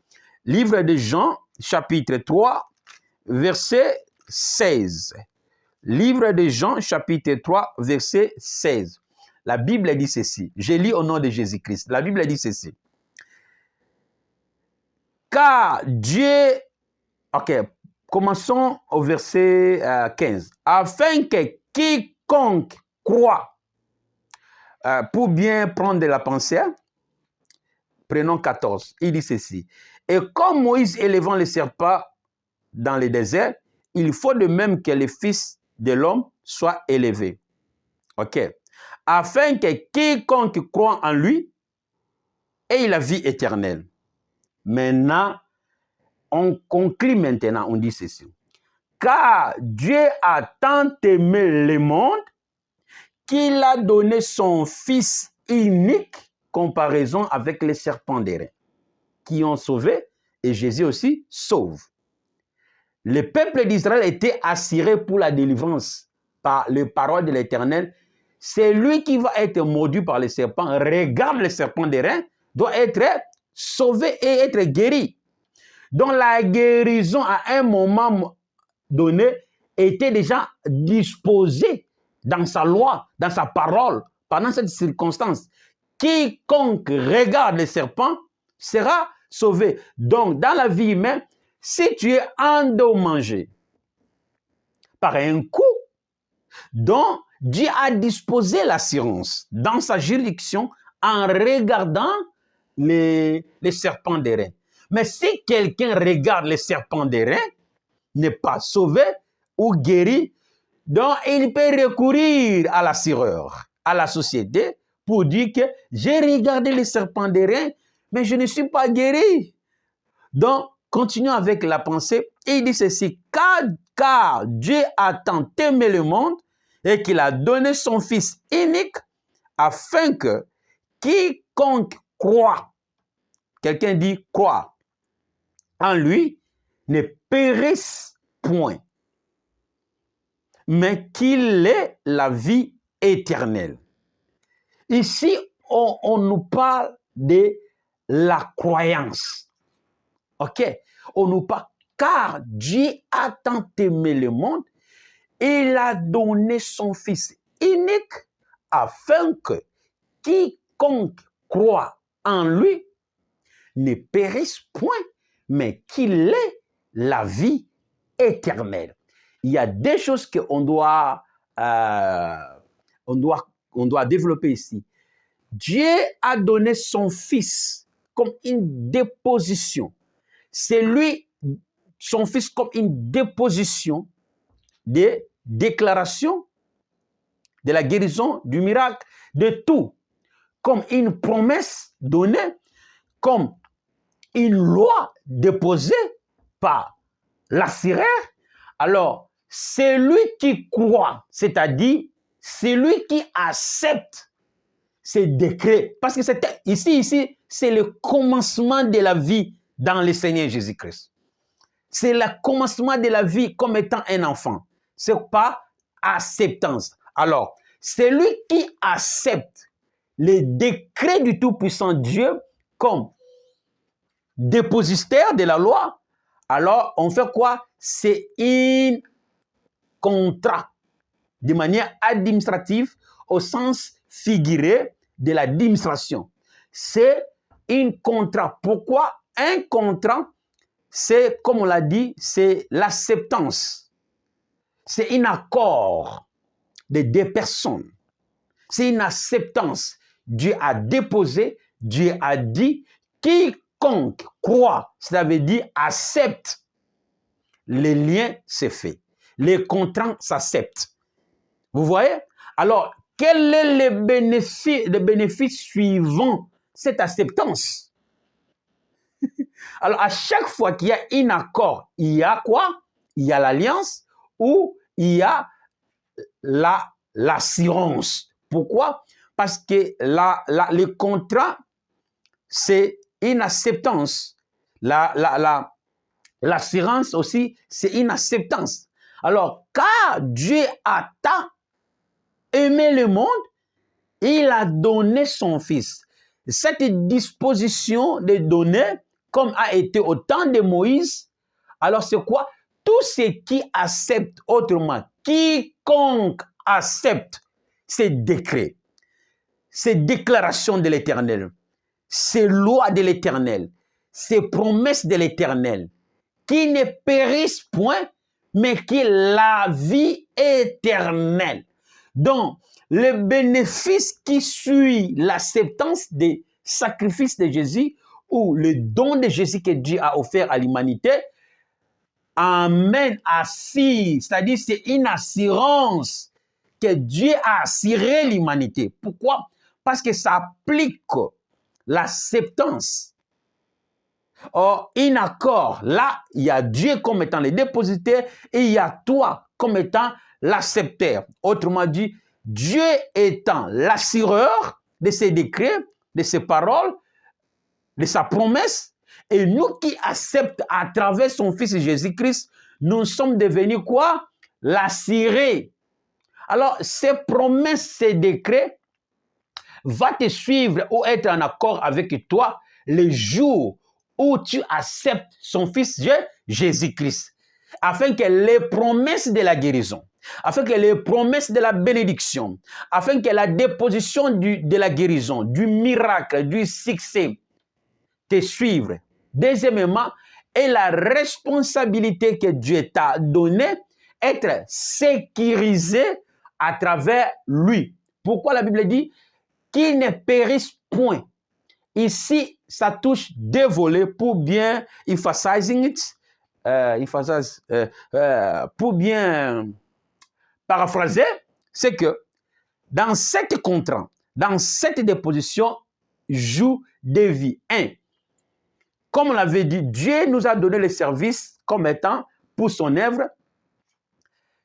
Livre de Jean chapitre 3, verset 16. Livre de Jean chapitre 3, verset 16. La Bible dit ceci. Je lis au nom de Jésus-Christ. La Bible dit ceci. Car Dieu... Ok, commençons au verset 15. Afin que quiconque croit, pour bien prendre de la pensée, prenons 14. Il dit ceci. Et comme Moïse élevant le serpent dans le désert, il faut de même que le Fils de l'homme soit élevé. Ok. Afin que quiconque croit en lui ait la vie éternelle. Maintenant, on conclut maintenant, on dit ceci. Car Dieu a tant aimé le monde qu'il a donné son Fils unique, comparaison avec les serpents d'airain, qui ont sauvé, et Jésus aussi sauve. Le peuple d'Israël était assuré pour la délivrance par les paroles de l'Éternel. C'est lui qui va être mordu par les serpents. Regarde les serpents d'airain, doit être sauvé et être guéri. dont la guérison à un moment donné était déjà disposée dans sa loi, dans sa parole, pendant cette circonstance. Quiconque regarde les serpents sera sauvé. Donc, dans la vie humaine, si tu es endommagé par un coup dont Dieu a disposé l'assurance dans sa juridiction en regardant les serpents d'airain. Mais si quelqu'un regarde les serpents d'airain, n'est pas sauvé ou guéri, donc il peut recourir à l'assureur, à la société, pour dire que j'ai regardé les serpents d'airain, mais je ne suis pas guéri. Donc, continuons avec la pensée. Il dit ceci, car Dieu a tant aimé le monde et qu'il a donné son Fils unique afin que quiconque croit, quelqu'un dit croit, en lui, ne périsse point, mais qu'il ait la vie éternelle. Ici, on nous parle de la croyance. Ok? On nous parle, car Dieu a tant aimé le monde, il a donné son Fils unique afin que quiconque croit en lui ne périsse point, mais qu'il ait la vie éternelle. Il y a des choses qu'on doit, on doit développer ici. Dieu a donné son Fils comme une déposition. C'est lui, son Fils, comme une déposition de déclaration de la guérison, du miracle, de tout. Comme une promesse donnée, comme une loi déposée par l'assureur. Alors, c'est lui qui croit, c'est-à-dire c'est lui qui accepte ces décrets. Parce que ici, c'est le commencement de la vie dans le Seigneur Jésus-Christ. C'est le commencement de la vie comme étant un enfant. Ce n'est pas acceptance. Alors, c'est lui qui accepte les décrets du Tout-Puissant Dieu comme dépositaire de la loi. Alors, on fait quoi? C'est un contrat de manière administrative au sens figuré de l'administration. C'est un contrat. Pourquoi? Un contrat, c'est, comme on l'a dit, c'est l'acceptance. C'est un accord de deux personnes. C'est une acceptance. Dieu a déposé, Dieu a dit, quiconque croit, ça veut dire accepte. Les liens, c'est fait. Les contrats s'acceptent. Vous voyez? Alors, quel est le bénéfice suivant cette acceptance? Alors, à chaque fois qu'il y a un accord, il y a quoi? Il y a l'alliance ou il y a l'assurance. Pourquoi? Parce que le contrat, c'est une acceptance. L'assurance aussi, c'est une acceptance. Alors, car Dieu a tant aimé le monde, il a donné son Fils. Cette disposition de donner, comme a été au temps de Moïse, alors c'est quoi? Tout ce qui accepte, autrement, quiconque accepte ces décrets, ces déclarations de l'Éternel, ces lois de l'Éternel, ces promesses de l'Éternel, qui ne périssent point, mais qui la vie éternelle. Donc, le bénéfice qui suit l'acceptance des sacrifices de Jésus ou le don de Jésus que Dieu a offert à l'humanité amène à si, c'est-à-dire c'est une assurance que Dieu a assuré l'humanité. Pourquoi? Parce que ça applique l'acceptance. Or, un accord, là, il y a Dieu comme étant le dépositaire et il y a toi comme étant l'accepteur. Autrement dit, Dieu étant l'assureur de ses décrets, de ses paroles, de sa promesse, et nous qui acceptons à travers son Fils Jésus-Christ, nous sommes devenus quoi? L'assuré. Alors, ces promesses, ces décrets vont te suivre ou être en accord avec toi les jours où tu acceptes son Fils Jésus-Christ, afin que les promesses de la guérison, afin que les promesses de la bénédiction, afin que la déposition de la guérison, du miracle, du succès te suivent. Deuxièmement, et la responsabilité que Dieu t'a donnée, être sécurisé à travers lui. Pourquoi la Bible dit qu'il ne périsse point? Ici, ça touche deux volets pour bien emphasizing it, pour bien paraphraser, c'est que dans cette contrat, dans cette déposition, joue des vies. Comme on l'avait dit, Dieu nous a donné le service comme étant pour son œuvre.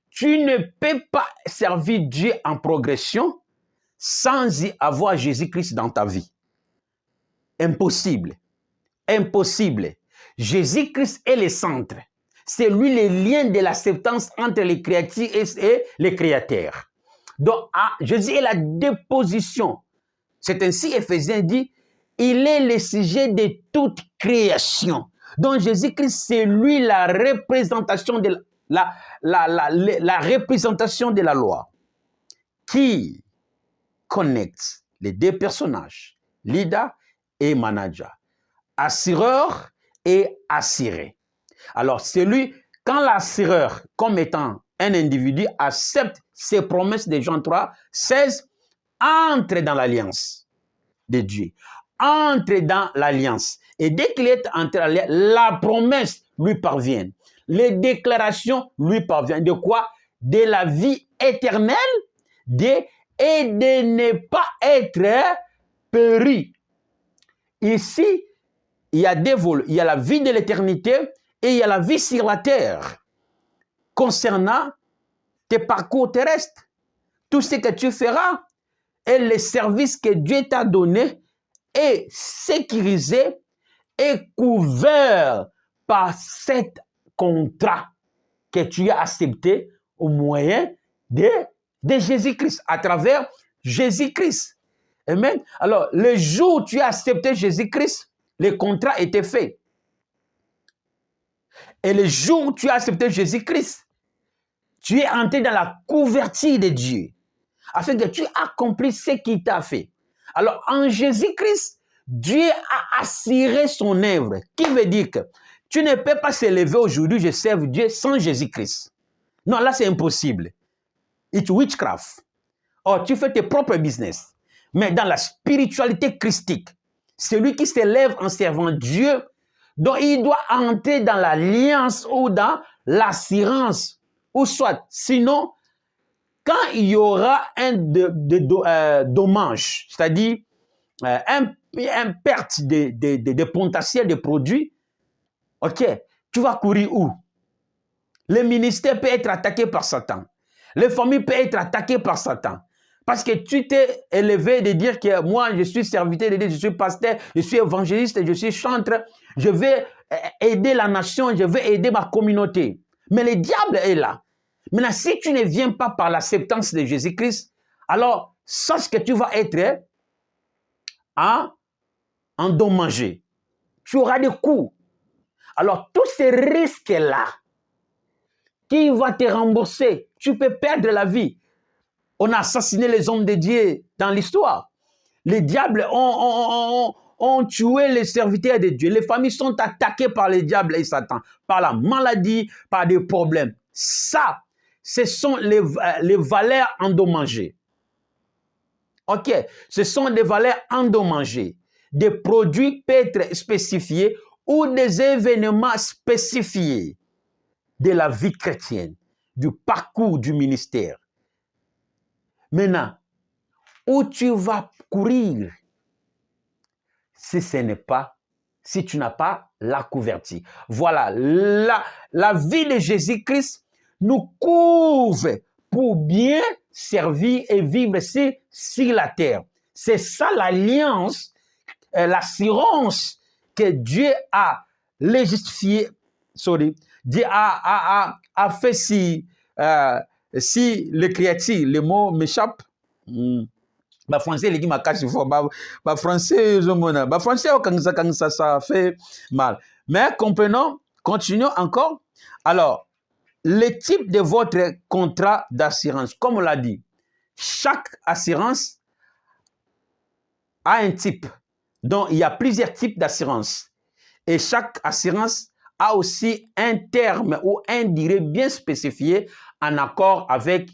Tu ne peux pas servir Dieu en progression sans y avoir Jésus-Christ dans ta vie. Impossible. Impossible. Jésus-Christ est le centre. C'est lui le lien de l'acceptance entre les créatifs et les créateurs. Donc, Jésus est la déposition. C'est ainsi Éphésiens dit, il est le sujet de toute création. Donc, Jésus-Christ, c'est lui la représentation de la représentation de la loi qui connecte les deux personnages, leader et manager, assureur et assuré. Alors, c'est lui, quand l'assureur, comme étant un individu, accepte ces promesses de Jean 3, 16, entre dans l'alliance de Dieu, entre dans l'alliance. Et dès qu'il est entré dans l'alliance, la promesse lui parvient. Les déclarations lui parviennent. De quoi? De la vie éternelle et de ne pas être péri. Ici, il y a deux volets. Il y a la vie de l'éternité et il y a la vie sur la terre. Concernant tes parcours terrestres, tout ce que tu feras et les services que Dieu t'a donnés est sécurisé et couvert par cet contrat que tu as accepté au moyen de Jésus-Christ, à travers Jésus-Christ. Amen. Alors, le jour où tu as accepté Jésus-Christ, le contrat était fait. Et le jour où tu as accepté Jésus-Christ, tu es entré dans la couverture de Dieu, afin que tu accomplisses ce qu'il t'a fait. Alors, en Jésus-Christ, Dieu a assuré son œuvre. Qui veut dire que tu ne peux pas se lever aujourd'hui, je serve Dieu sans Jésus-Christ. Non, là, c'est impossible. It's witchcraft. Or, tu fais tes propres business. Mais dans la spiritualité christique, celui qui se lève en servant Dieu, donc il doit entrer dans l'alliance ou dans l'assurance, ou soit, sinon, quand il y aura un dommage, c'est-à-dire un perte de potentiel de produits, ok, tu vas courir où? Le ministère peut être attaqué par Satan. Les familles peuvent être attaquées par Satan. Parce que tu t'es élevé de dire que moi, je suis serviteur de Dieu, je suis pasteur, je suis évangéliste, je suis chanteur, je vais aider la nation, je vais aider ma communauté. Mais le diable est là. Maintenant, si tu ne viens pas par l'acceptance de Jésus-Christ, alors sache que tu vas être endommagé. Tu auras des coups. Alors, tous ces risques-là, qui va te rembourser? Tu peux perdre la vie. On a assassiné les hommes de Dieu dans l'histoire. Les diables ont tué les serviteurs de Dieu. Les familles sont attaquées par les diables et Satan, par la maladie, par des problèmes. Ça, ce sont les valeurs endommagées. Ok, ce sont des valeurs endommagées. Des produits peuvent être spécifiés ou des événements spécifiés de la vie chrétienne, du parcours du ministère. Maintenant, où tu vas courir si tu n'as pas la couverture. Voilà, la vie de Jésus-Christ nous couvre pour bien servir et vivre sur la terre. C'est ça l'alliance, l'assurance que Dieu a légitifiée, Dieu a fait si le créatif, le mot m'échappe, Bah français les dit ma cache fort bah français bah français quand ça fait mal. Mais comprenons, continuons encore. Alors, le type de votre contrat d'assurance, comme on l'a dit, chaque assurance a un type. Donc, il y a plusieurs types d'assurance. Et chaque assurance a aussi un terme ou un durée bien spécifié en accord avec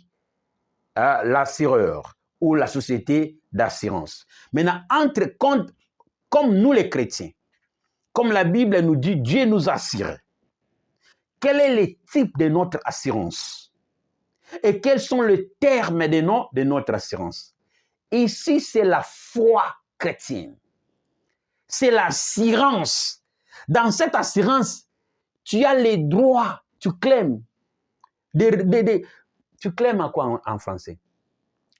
l'assureur ou la société d'assurance. Maintenant, comme nous les chrétiens, comme la Bible nous dit, Dieu nous assure. Quel est le type de notre assurance? Et quels sont les termes de notre assurance? Ici, c'est la foi chrétienne. C'est l'assurance. Dans cette assurance, tu as les droits, tu claimes. Tu claimes à quoi en français?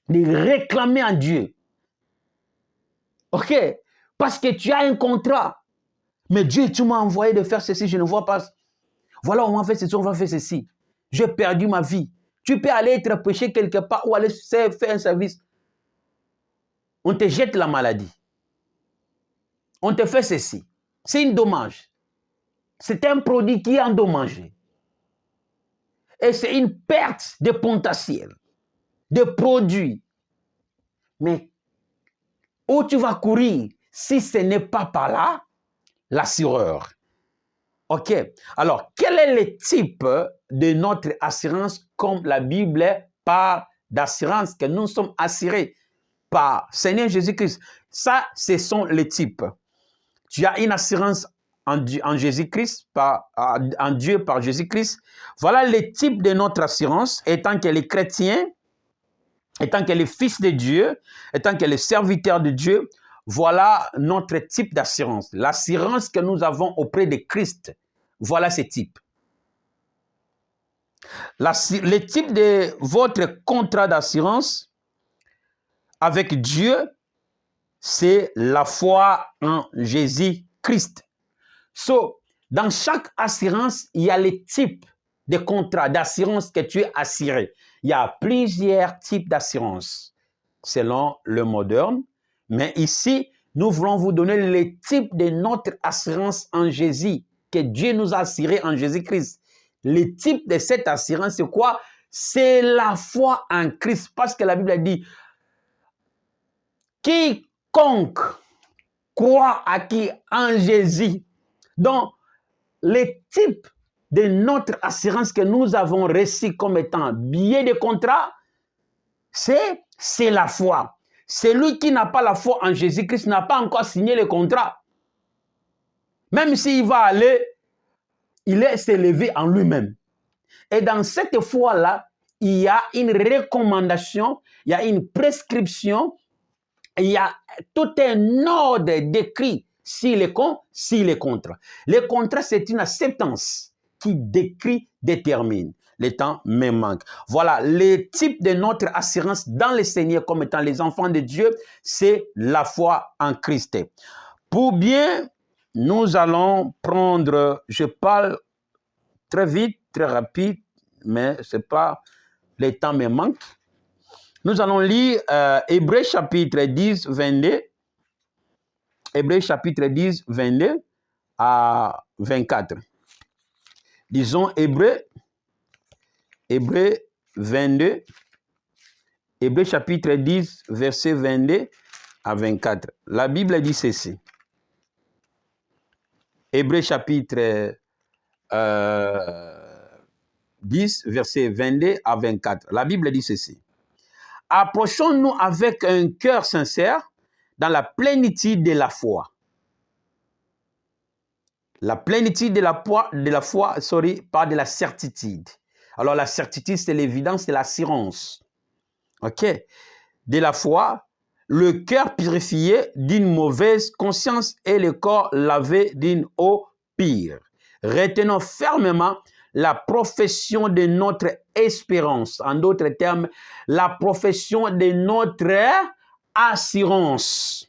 De réclamer à Dieu. Ok? Parce que tu as un contrat. Mais Dieu, tu m'as envoyé de faire ceci, je ne vois pas. Voilà, on va faire ceci, on va faire ceci. J'ai perdu ma vie. Tu peux aller être péché quelque part ou aller faire un service. On te jette la maladie. On te fait ceci. C'est un dommage. C'est un produit qui est endommagé. Et c'est une perte de potentiel, de produits. Mais où tu vas courir si ce n'est pas par là, l'assureur? Ok. Alors, quel est le type de notre assurance comme la Bible parle d'assurance que nous sommes assurés par Seigneur Jésus-Christ? Ça, ce sont les types. Tu as une assurance en Jésus-Christ, en Dieu par Jésus-Christ. Voilà les types de notre assurance, étant qu'elle est chrétien, étant qu'elle est fils de Dieu, étant qu'elle est serviteur de Dieu. Voilà notre type d'assurance. L'assurance que nous avons auprès de Christ. Voilà ces types. Le type de votre contrat d'assurance avec Dieu, c'est la foi en Jésus-Christ. Dans chaque assurance, il y a les types de contrats d'assurance que tu es assuré. Il y a plusieurs types d'assurance selon le moderne. Mais ici, nous voulons vous donner les types de notre assurance en Jésus, que Dieu nous a assuré en Jésus-Christ. Les types de cette assurance, c'est quoi? C'est la foi en Christ. Parce que la Bible dit, quiconque croit à qui? En Jésus. Donc, les types de notre assurance que nous avons reçu comme étant billet de contrat, c'est la foi. Celui qui n'a pas la foi en Jésus-Christ n'a pas encore signé le contrat. Même s'il va aller, il est s'élever en lui-même. Et dans cette foi-là, il y a une recommandation, il y a une prescription, il y a tout un ordre décrit s'il est contre, s'il est contre. Le contrat, c'est une acceptance qui décrit, détermine. Le temps me manque. Voilà, les types de notre assurance dans le Seigneur comme étant les enfants de Dieu, c'est la foi en Christ. Pour bien, nous allons prendre, je parle très vite, très rapide, mais c'est pas, le temps me manque. Nous allons lire Hébreux chapitre 10, 22. Hébreux chapitre 10, 22 à 24. Disons Hébreux 22. Hébreux chapitre 10, verset 22 à 24. La Bible dit ceci. Hébreux chapitre 10, verset 22 à 24. La Bible dit ceci. Approchons-nous avec un cœur sincère dans la plénitude de la foi. La plénitude de la foi, par de la certitude. Alors la certitude, c'est l'évidence, c'est l'assurance. Ok? De la foi, le cœur purifié d'une mauvaise conscience et le corps lavé d'une eau pure. Retenons fermement la profession de notre espérance. En d'autres termes, la profession de notre assurance.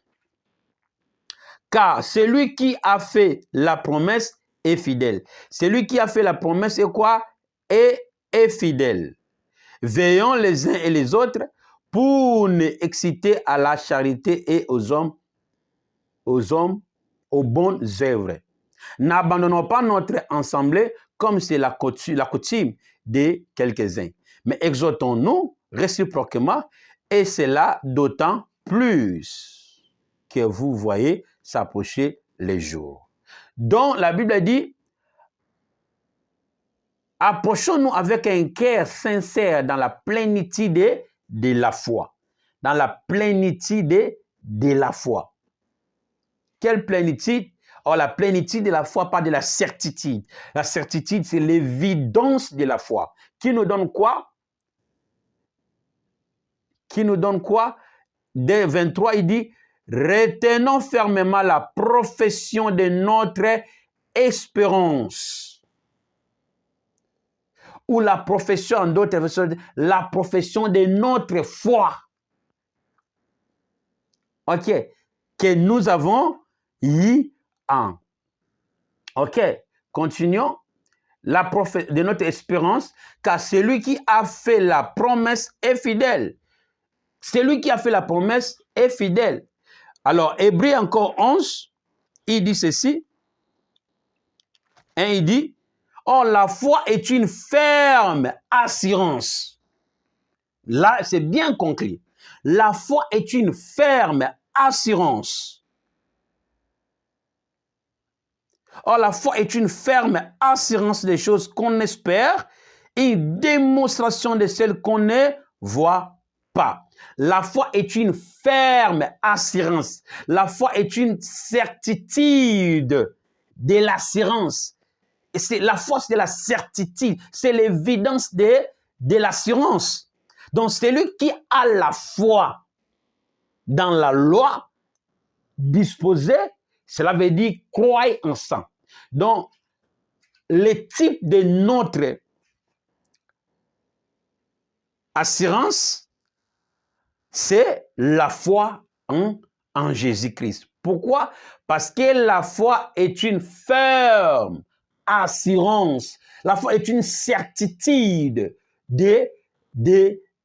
Car celui qui a fait la promesse est fidèle. Celui qui a fait la promesse est quoi? Est fidèle. Veillons les uns et les autres pour nous exciter à la charité et aux bonnes œuvres. N'abandonnons pas notre assemblée comme c'est la coutume de quelques-uns, mais exhortons-nous réciproquement, et cela d'autant plus que vous voyez s'approcher les jours. Donc la Bible dit, approchons-nous avec un cœur sincère dans la plénitude de la foi. Dans la plénitude de la foi. Quelle plénitude? Or, la plénitude de la foi, pas de la certitude. La certitude, c'est l'évidence de la foi. Qui nous donne quoi? Qui nous donne quoi? Dès 23, il dit, retenons fermement la profession de notre espérance. Ou la profession, en d'autres versions, la profession de notre foi. OK. Que nous avons eu en. OK. Continuons. De notre espérance, car celui qui a fait la promesse est fidèle. Celui qui a fait la promesse est fidèle. Alors, Hébreux encore 11, il dit ceci. Il dit, or la foi est une ferme assurance. Là, c'est bien concret. La foi est une ferme assurance. Or, la foi est une ferme assurance des choses qu'on espère et une démonstration de celles qu'on ne voit pas. La foi est une ferme assurance. La foi est une certitude de l'assurance. La foi, c'est la certitude, c'est l'évidence de l'assurance. Donc, celui qui a la foi dans la loi disposée, cela veut dire croire en ça. Donc, le type de notre assurance, c'est la foi en Jésus-Christ. Pourquoi? Parce que la foi est une ferme assurance. La foi est une certitude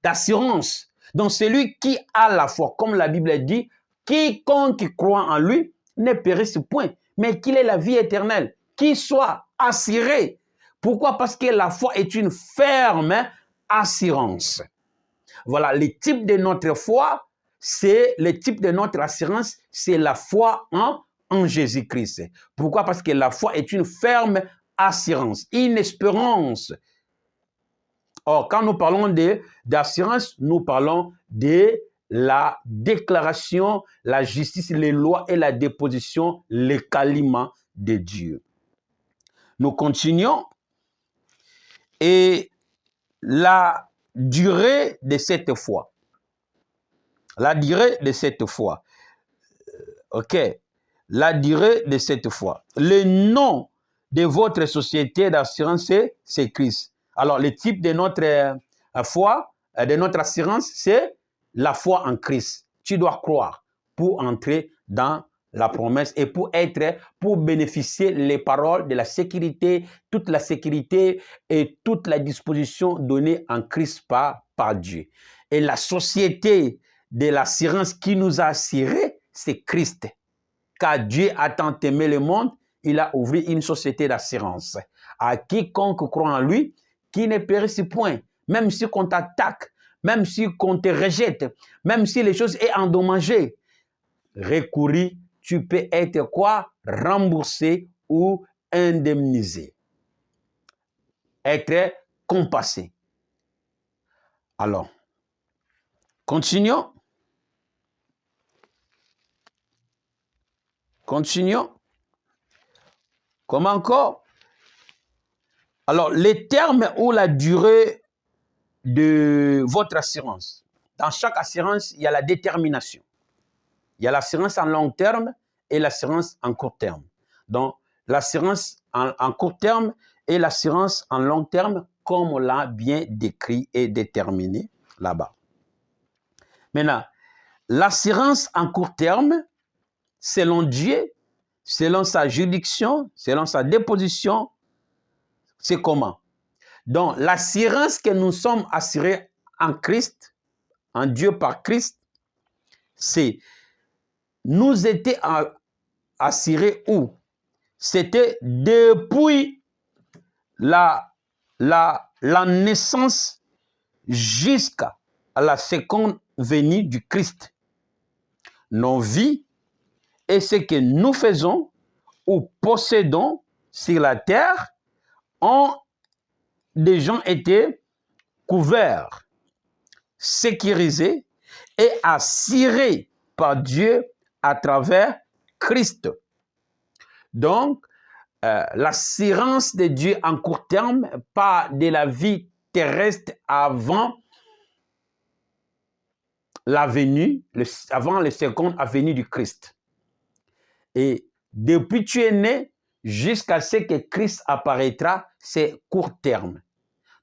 d'assurance. Donc, celui qui a la foi, comme la Bible dit, quiconque croit en lui ne périsse point, mais qu'il ait la vie éternelle, qu'il soit assuré. Pourquoi? Parce que la foi est une ferme assurance. Voilà, le type de notre foi, c'est le type de notre assurance, c'est la foi en Jésus-Christ. Pourquoi? Parce que la foi est une ferme assurance, une espérance. Or, quand nous parlons d'assurance, nous parlons de la déclaration, la justice, les lois et la déposition, le caliment de Dieu. Nous continuons. Et la durée de cette foi. La durée de cette foi. OK. La durée de cette foi. Le nom de votre société d'assurance, c'est Christ. Alors, le type de notre foi, de notre assurance, c'est la foi en Christ. Tu dois croire pour entrer dans la promesse et pour bénéficier les paroles de la sécurité, toute la sécurité et toute la disposition donnée en Christ par Dieu. Et la société de l'assurance qui nous a assurés, c'est Christ. Car Dieu a tant aimé le monde, il a ouvert une société d'assurance. À quiconque croit en lui, qui ne périsse point, même si on t'attaque, même si on te rejette, même si les choses sont endommagées, recourir, tu peux être quoi? Remboursé ou indemnisé. Être compassé. Alors, continuons. Continuons. Comment encore? Alors, les termes ou la durée de votre assurance. Dans chaque assurance, il y a la détermination. Il y a l'assurance en long terme et l'assurance en court terme. Donc, l'assurance en court terme et l'assurance en long terme, comme on l'a bien décrit et déterminé là-bas. Maintenant, l'assurance en court terme, selon Dieu, selon sa juridiction, selon sa déposition, c'est comment? Donc, l'assurance que nous sommes assurés en Christ, en Dieu par Christ, c'est nous était assurés où? C'était depuis la naissance jusqu'à la seconde venue du Christ. Nos vies et ce que nous faisons ou possédons sur la terre ont déjà été couverts, sécurisés et assurés par Dieu à travers Christ. Donc, l'assurance de Dieu en court terme, pas de la vie terrestre avant la venue, avant le second venue du Christ. Et depuis que tu es né, jusqu'à ce que Christ apparaîtra, c'est court terme.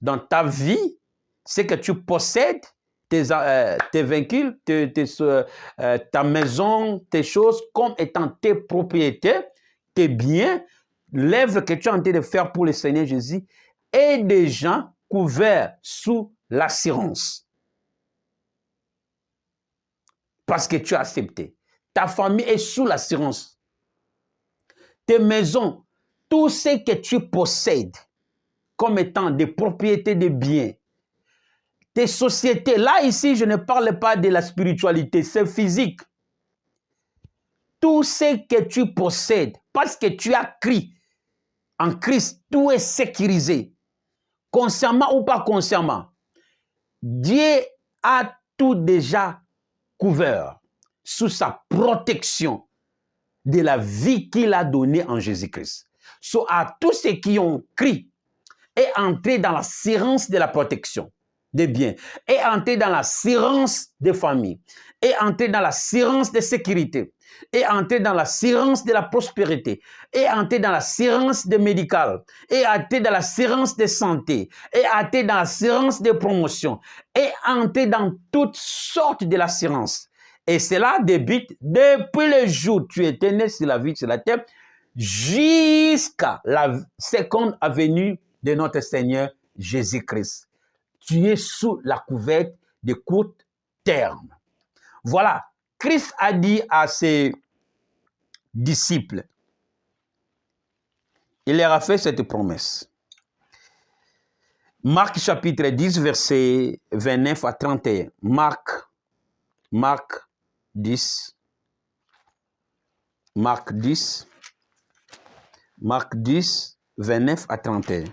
Dans ta vie, ce que tu possèdes, tes véhicules, ta maison, tes choses, comme étant tes propriétés, tes biens, l'œuvre que tu es en train de faire pour le Seigneur Jésus est déjà couvert sous l'assurance. Parce que tu as accepté. Ta famille est sous l'assurance. Tes maisons, tout ce que tu possèdes comme étant des propriétés de biens, tes sociétés, là ici je ne parle pas de la spiritualité, c'est physique. Tout ce que tu possèdes, parce que tu as cru en Christ, tout est sécurisé, consciemment ou pas consciemment. Dieu a tout déjà couvert sous sa protection de la vie qu'il a donnée en Jésus-Christ. So, à tous ceux qui ont cru et entré dans l'assurance de la protection des biens, et entrer dans l'assurance des familles, et entrer dans l'assurance de sécurité, et entrer dans l'assurance de la prospérité, et entrer dans l'assurance de médical, et entrer dans l'assurance de santé, et entrer dans l'assurance de promotion, et entrer dans toutes sortes de l'assurance. Et cela débute depuis le jour où tu étais né sur la vie sur la terre, jusqu'à la seconde venue de notre Seigneur Jésus-Christ. Tu es sous la couverte de court terme. Voilà, Christ a dit à ses disciples, il leur a fait cette promesse. Marc chapitre 10, verset 29 à 31. Marc 10, 29 à 31.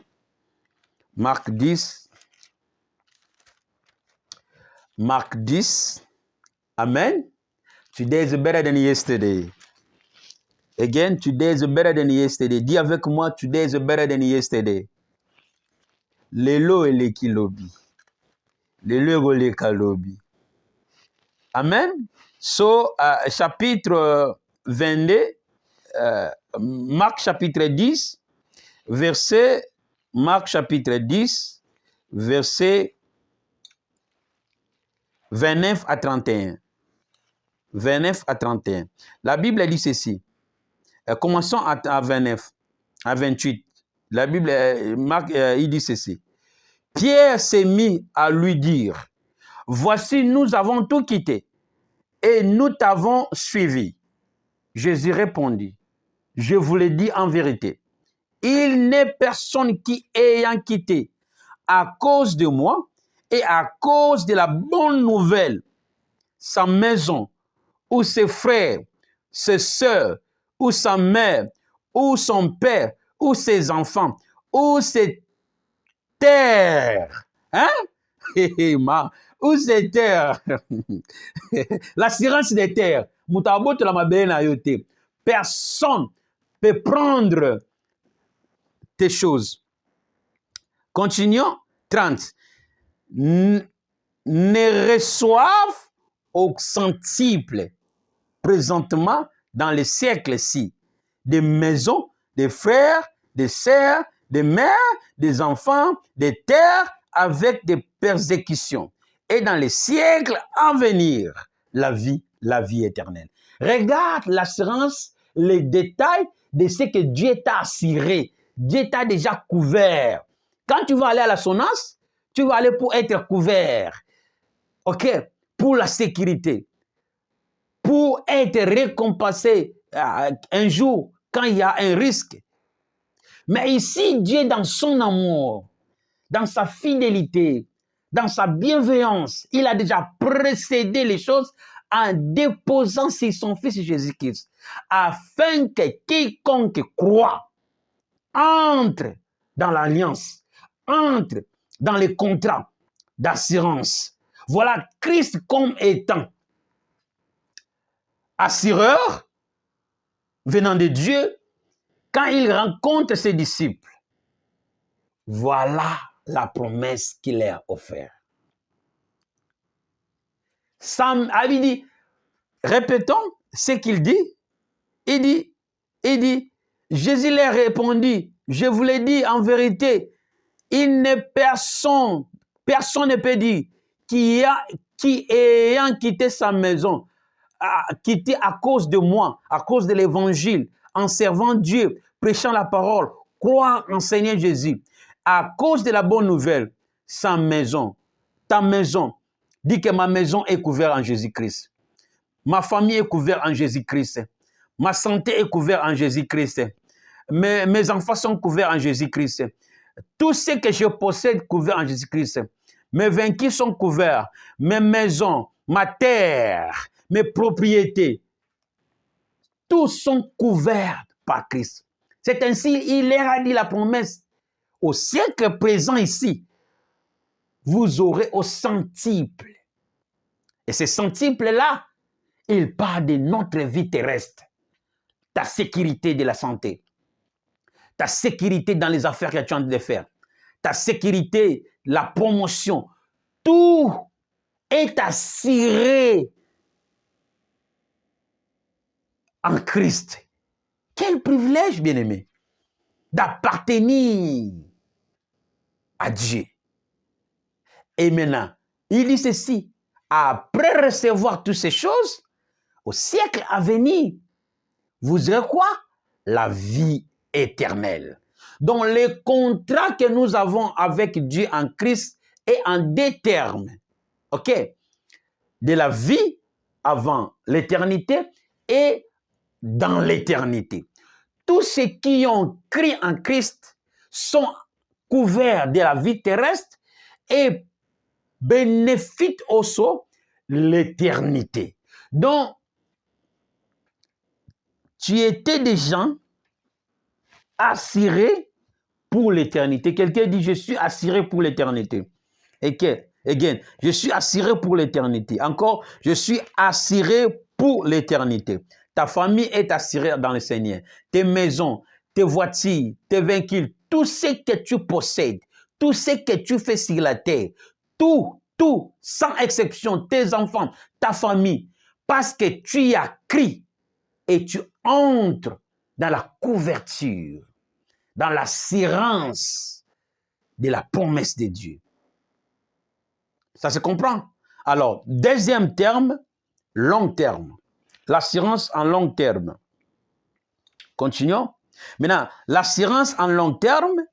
Marc 10, Amen. Today is better than yesterday. Again, today is better than yesterday. Dis avec moi, today is better than yesterday. Lelo ele kilobi. Lelo ele kalobi. Amen. So, chapitre 22, Marc chapitre 10, verset 29 à 31. 29 à 31. La Bible dit ceci. Commençons à 29, à 28. La Bible, Marc, il dit ceci. Pierre s'est mis à lui dire, voici, nous avons tout quitté et nous t'avons suivi. Jésus répondit, je vous le dis en vérité, il n'est personne qui, ayant quitté à cause de moi et à cause de la bonne nouvelle, sa maison, ou ses frères, ses sœurs, ou sa mère, ou son père, ou ses enfants, ou ses terres, hein? Ou ses terres, l'assurance des terres, personne ne peut prendre tes choses. Continuons, 30. Ne reçoivent au centuple présentement dans les siècles-ci des maisons, des frères, des sœurs, des mères, des enfants, des terres avec des persécutions. Et dans les siècles à venir, la vie éternelle. Regarde l'assurance, les détails de ce que Dieu t'a assuré. Dieu t'a déjà couvert. Quand tu vas aller à la sonance, tu vas aller pour être couvert. Ok? pour la sécurité, pour être récompensé un jour quand il y a un risque. Mais ici, Dieu, dans son amour, dans sa fidélité, dans sa bienveillance, il a déjà précédé les choses en déposant sur son Fils Jésus-Christ, afin que quiconque croit entre dans l'alliance, entre dans les contrats d'assurance. Voilà Christ comme étant assureur venant de Dieu quand il rencontre ses disciples. Voilà la promesse qu'il a offerte. Sam avait dit, répétons ce qu'il dit. Il dit, Jésus leur répondit, je vous l'ai dit en vérité, personne ne peut dire qui ayant quitté sa maison, quitté à cause de moi, à cause de l'évangile, en servant Dieu, prêchant la parole, croire en Seigneur Jésus, à cause de la bonne nouvelle, sa maison, ta maison, dit que ma maison est couverte en Jésus-Christ. Ma famille est couverte en Jésus-Christ. Ma santé est couverte en Jésus-Christ. Mes enfants sont couverts en Jésus-Christ. Tout ce que je possède couvert en Jésus-Christ. Mes vaincus sont couverts. Mes maisons, ma terre, mes propriétés, tous sont couverts par Christ. C'est ainsi, il leur a dit la promesse. Au siècle présent ici, vous aurez au centuple. Et ce centuple-là, il parle de notre vie terrestre. Ta sécurité de la santé. Ta sécurité dans les affaires que tu es en train de faire. Ta sécurité, la promotion. Tout est assuré en Christ. Quel privilège, bien-aimé, d'appartenir à Dieu. Et maintenant, il dit ceci, après recevoir toutes ces choses, au siècle à venir, vous aurez quoi? La vie éternelle. Donc, le contrat que nous avons avec Dieu en Christ est en deux termes. OK? De la vie avant l'éternité et dans l'éternité. Tous ceux qui ont cru en Christ sont couverts de la vie terrestre et bénéficient aussi l'éternité. Donc, tu étais déjà assuré pour l'éternité. Quelqu'un dit, je suis assuré pour l'éternité. Et que, again, je suis assuré pour l'éternité. Encore, je suis assuré pour l'éternité. Ta famille est assurée dans le Seigneur. Tes maisons, tes voitures, tes véhicules, tout ce que tu possèdes, tout ce que tu fais sur la terre, tout, sans exception, tes enfants, ta famille, parce que tu y as cru et tu entres dans la couverture, dans l'assurance de la promesse de Dieu. Ça se comprend? Alors, deuxième terme, long terme. L'assurance en long terme. Continuons. Maintenant, l'assurance en long terme,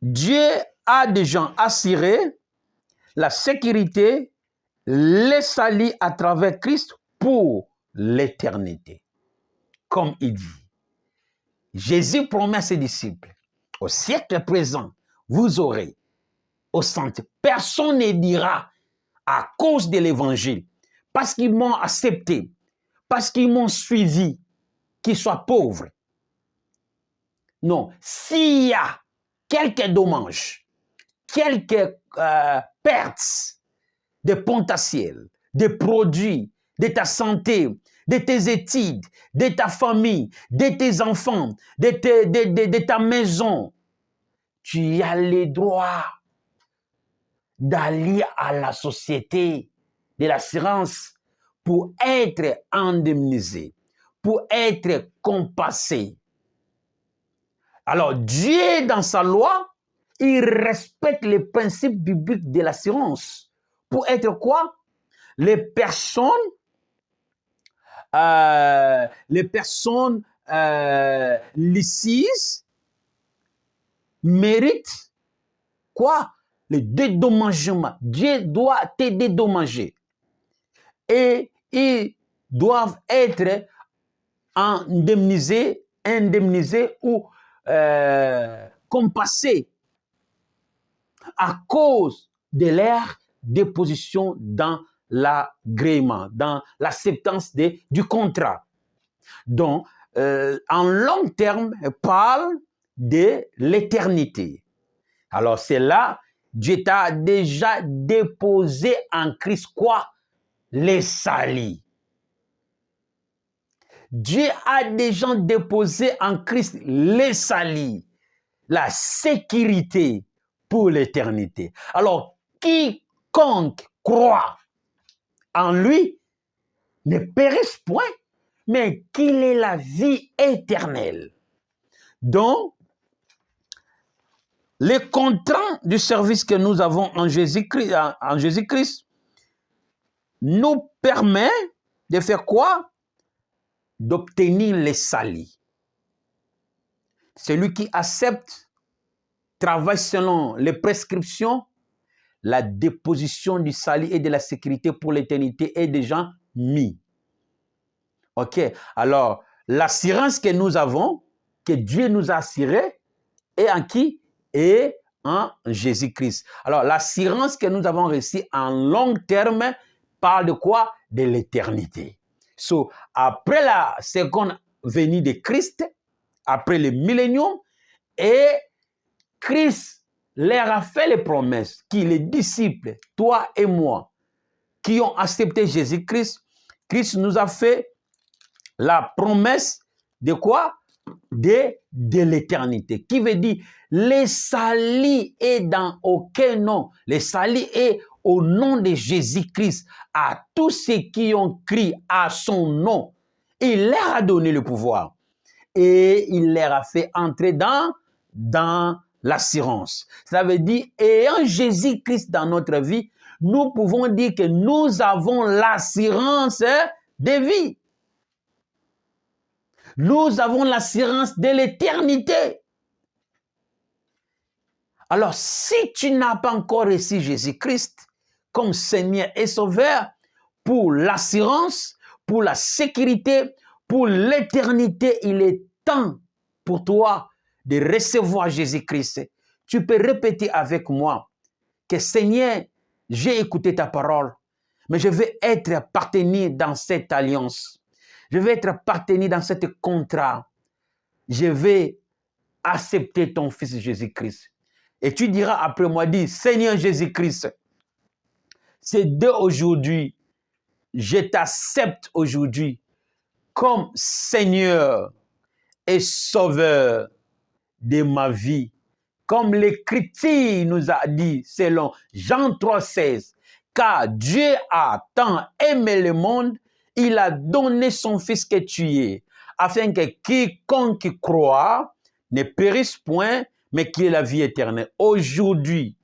Dieu a déjà assuré la sécurité, le salut à travers Christ pour l'éternité. Comme il dit. Jésus promet à ses disciples, au siècle présent, vous aurez au centre. Personne ne dira à cause de l'évangile, parce qu'ils m'ont accepté, parce qu'ils m'ont suivi, qu'ils soient pauvres. Non, s'il y a quelques dommages, quelques pertes de potentiel, de produits, de ta santé, de tes études, de ta famille, de tes enfants, de ta maison, tu as le droit d'aller à la société de l'assurance pour être indemnisé, pour être compensé. Alors, Dieu, dans sa loi, il respecte les principes bibliques de l'assurance. Pour être quoi? Les personnes licites méritent quoi? Le dédommagement. Dieu doit te dédommager. et ils doivent être indemnisés ou compensés à cause de leur déposition dans l'agrément, dans l'acceptance du contrat. Donc, en long terme, parle de l'éternité. Alors, c'est là, Dieu t'a déjà déposé en Christ quoi? Les salis. Dieu a déjà déposé en Christ les salis, la sécurité pour l'éternité. Alors, quiconque croit en lui ne périsse point, mais qu'il ait la vie éternelle. Donc, les contrats du service que nous avons en Jésus-Christ nous permet de faire quoi? D'obtenir les salis. Celui qui accepte, travaille selon les prescriptions, la déposition du salut et de la sécurité pour l'éternité est déjà mis. Ok, alors l'assurance que nous avons, que Dieu nous a assuré, est en qui? Et en Jésus-Christ. Alors l'assurance que nous avons reçue en long terme parle de quoi? De l'éternité. So, après la seconde venue de Christ, après le millénium, et Christ leur a fait les promesses qui les disciples, toi et moi, qui ont accepté Jésus-Christ, Christ nous a fait la promesse de quoi? De l'éternité. Qui veut dire, les salis est dans aucun nom. Les salis est au nom de Jésus-Christ. À tous ceux qui ont crié à son nom, il leur a donné le pouvoir. Et il leur a fait entrer dans l'assurance. Ça veut dire, ayant Jésus-Christ dans notre vie, nous pouvons dire que nous avons l'assurance de vie. Nous avons l'assurance de l'éternité. Alors, si tu n'as pas encore reçu Jésus-Christ comme Seigneur et Sauveur, pour l'assurance, pour la sécurité, pour l'éternité, il est temps pour toi de recevoir Jésus-Christ. Tu peux répéter avec moi que Seigneur, j'ai écouté ta parole, mais je veux être appartenir dans cette alliance. Je veux être appartenir dans ce contrat. Je vais accepter ton Fils Jésus-Christ. Et tu diras après moi, dis, Seigneur Jésus-Christ, c'est de aujourd'hui, je t'accepte aujourd'hui comme Seigneur et Sauveur de ma vie. Comme l'Écriture nous a dit, selon Jean 3,16, car Dieu a tant aimé le monde, il a donné son Fils que tu es, afin que quiconque croit ne périsse point, mais qu'il ait la vie éternelle. Aujourd'hui,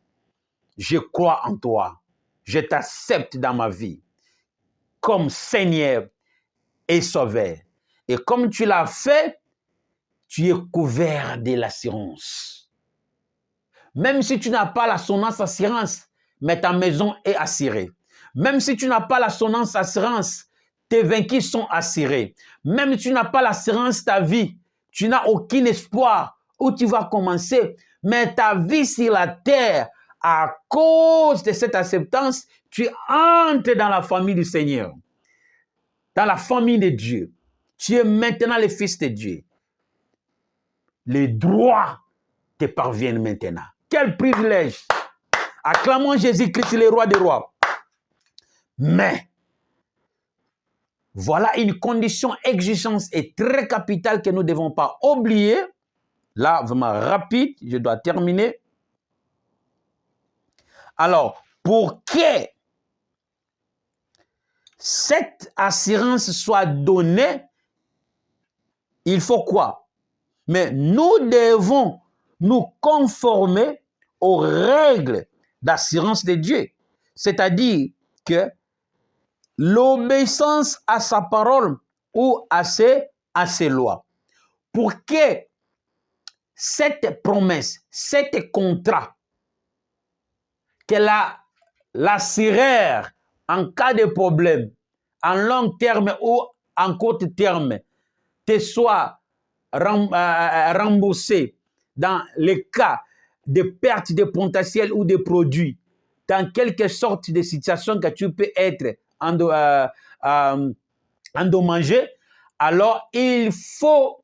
je crois en toi. Je t'accepte dans ma vie comme Seigneur et Sauveur. Et comme tu l'as fait, tu es couvert de l'assurance. Même si tu n'as pas l'assonance assurance, mais ta maison est assurée. Même si tu n'as pas l'assonance assurance, tes vaincus sont assurés. Même si tu n'as pas l'assurance ta vie, tu n'as aucun espoir où tu vas commencer. Mais ta vie sur la terre, à cause de cette acceptance, tu entres dans la famille du Seigneur, dans la famille de Dieu. Tu es maintenant le Fils de Dieu. Les droits te parviennent maintenant. Quel privilège! Acclamons Jésus-Christ, le roi des rois. Mais, voilà une condition, exigence et très capitale que nous ne devons pas oublier. Là, vraiment rapide, je dois terminer. Alors, pour que cette assurance soit donnée, il faut quoi? Mais nous devons nous conformer aux règles d'assurance de Dieu. C'est-à-dire que l'obéissance à sa parole ou à ses lois. Pour que cette promesse, cet contrat, que l'assureur en cas de problème en long terme ou en court terme, te soit remboursé dans les cas de perte de potentiel ou de produits, dans quelque sorte de situation que tu peux être endommagé, alors il faut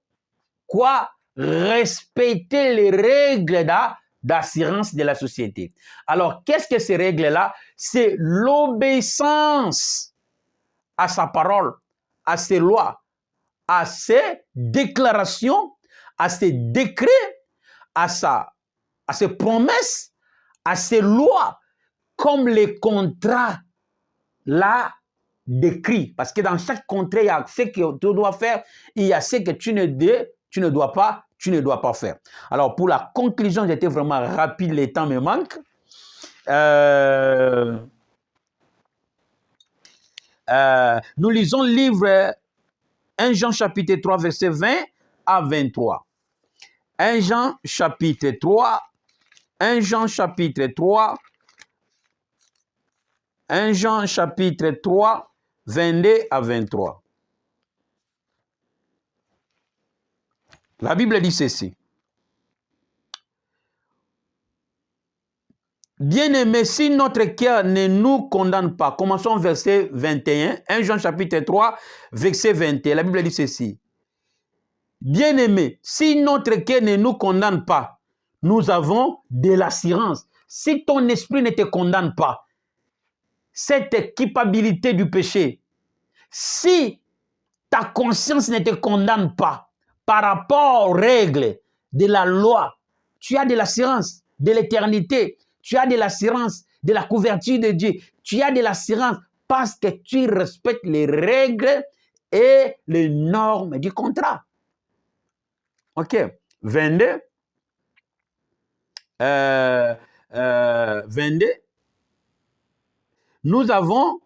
quoi? Respecter les règles d'assurance de la société. Alors, qu'est-ce que ces règles-là? C'est l'obéissance à sa parole, à ses lois, à ses déclarations, à ses décrets, à ses promesses, à ses lois, comme les contrats là décrits. Parce que dans chaque contrat, il y a ce que tu dois faire, il y a ce que tu ne dois pas faire. Alors, pour la conclusion, j'étais vraiment rapide, le temps me manque. Nous lisons le livre 1 Jean chapitre 3, verset 20 à 23. 1 Jean chapitre 3, 1 Jean chapitre 3, 1 Jean chapitre 3, 22 à 23. La Bible dit ceci. Bien-aimés, si notre cœur ne nous condamne pas, commençons verset 21, 1 Jean chapitre 3, verset 21, la Bible dit ceci. Bien-aimés, si notre cœur ne nous condamne pas, nous avons de l'assurance. Si ton esprit ne te condamne pas, cette culpabilité du péché, si ta conscience ne te condamne pas par rapport aux règles de la loi, tu as de l'assurance de l'éternité, tu as de l'assurance de la couverture de Dieu, tu as de l'assurance parce que tu respectes les règles et les normes du contrat. Ok, 22. 22. Nous avons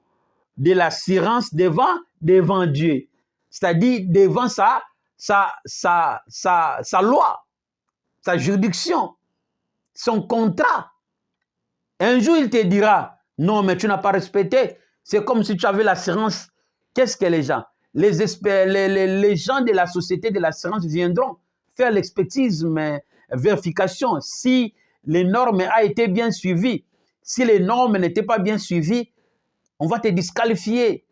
de l'assurance devant Dieu, c'est-à-dire devant sa loi, sa juridiction, son contrat. Un jour, il te dira, non, mais tu n'as pas respecté. C'est comme si tu avais l'assurance. Qu'est-ce que les gens? Les gens de la société de l'assurance viendront faire l'expertise, mais vérification. Si les normes ont été bien suivies, si les normes n'étaient pas bien suivies, on va te disqualifier.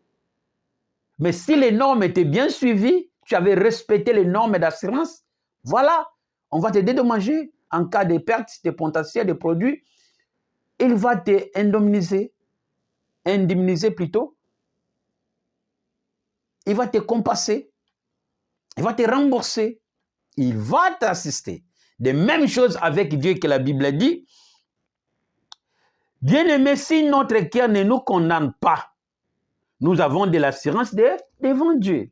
Mais si les normes étaient bien suivies, tu avais respecté les normes d'assurance, voilà, on va te dédommager en cas de perte de potentiel de produits. Il va te indemniser plutôt. Il va te compenser. Il va te rembourser. Il va t'assister. De même chose avec Dieu que la Bible dit. Bien-aimés, si notre cœur ne nous condamne pas, nous avons de l'assurance devant Dieu.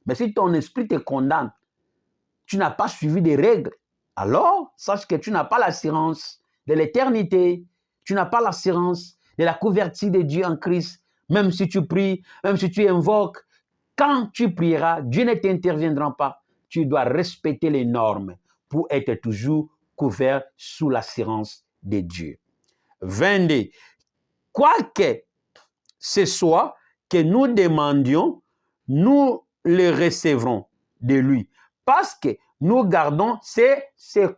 Mais si ton esprit te condamne, tu n'as pas suivi des règles, alors sache que tu n'as pas l'assurance de l'éternité. Tu n'as pas l'assurance de la couverture de Dieu en Christ. Même si tu pries, même si tu invoques, quand tu prieras, Dieu ne t'interviendra pas. Tu dois respecter les normes pour être toujours couvert sous l'assurance de Dieu. 22. Quoique ce soit que nous demandions, nous le recevrons de lui. Parce que nous gardons ses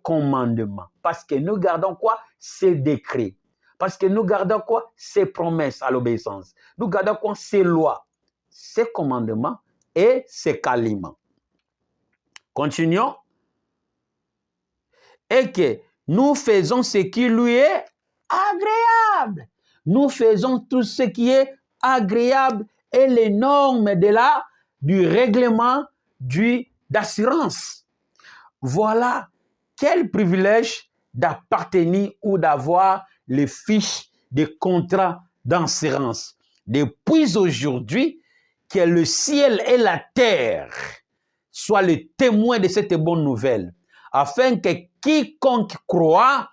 commandements. Parce que nous gardons quoi? Ses décrets. Parce que nous gardons quoi? Ses promesses à l'obéissance. Nous gardons quoi? Ses lois, ses commandements et ses caliments. Continuons. Et que nous faisons ce qui lui est agréable. Nous faisons tout ce qui est agréable et les normes du règlement d'assurance. Voilà quel privilège d'appartenir ou d'avoir les fiches de contrat d'assurance. Depuis aujourd'hui, que le ciel et la terre soient les témoins de cette bonne nouvelle, afin que quiconque croit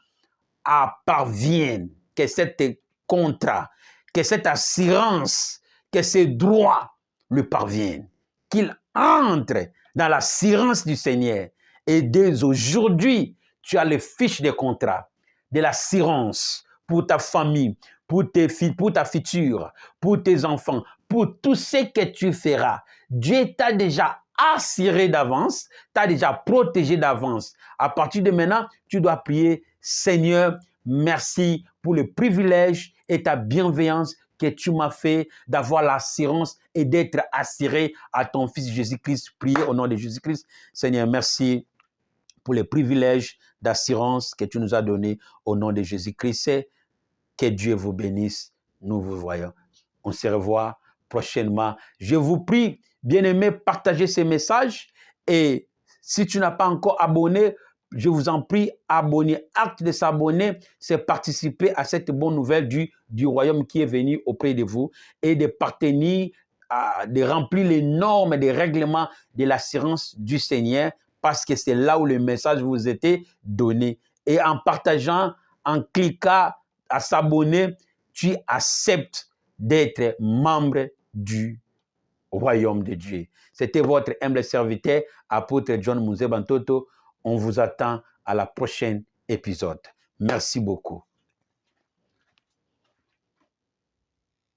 parvienne, que cet contrat, que cette assurance, que ces droits lui parviennent, qu'il entre dans l'assurance du Seigneur. Et dès aujourd'hui, tu as les fiches de contrat, de l'assurance pour ta famille, pour ta future, pour tes enfants, pour tout ce que tu feras. Dieu t'a déjà assuré d'avance, t'a déjà protégé d'avance. À partir de maintenant, tu dois prier, Seigneur, merci pour le privilège et ta bienveillance que tu m'as fait d'avoir l'assurance et d'être assuré à ton Fils Jésus-Christ. Priez au nom de Jésus-Christ. Seigneur, merci pour les privilèges d'assurance que tu nous as donnés au nom de Jésus-Christ. Que Dieu vous bénisse. Nous vous voyons. On se revoit prochainement. Je vous prie, bien-aimés, partagez ces messages. Et si tu n'as pas encore abonné, je vous en prie, abonnez. Acte de s'abonner, c'est participer à cette bonne nouvelle du royaume qui est venu auprès de vous et de partenir, de remplir les normes et les règlements de l'assurance du Seigneur parce que c'est là où le message vous était donné. Et en partageant, en cliquant à s'abonner, tu acceptes d'être membre du royaume de Dieu. C'était votre humble serviteur, apôtre John Mouzé Bantoto. On vous attend à la prochaine épisode. Merci beaucoup.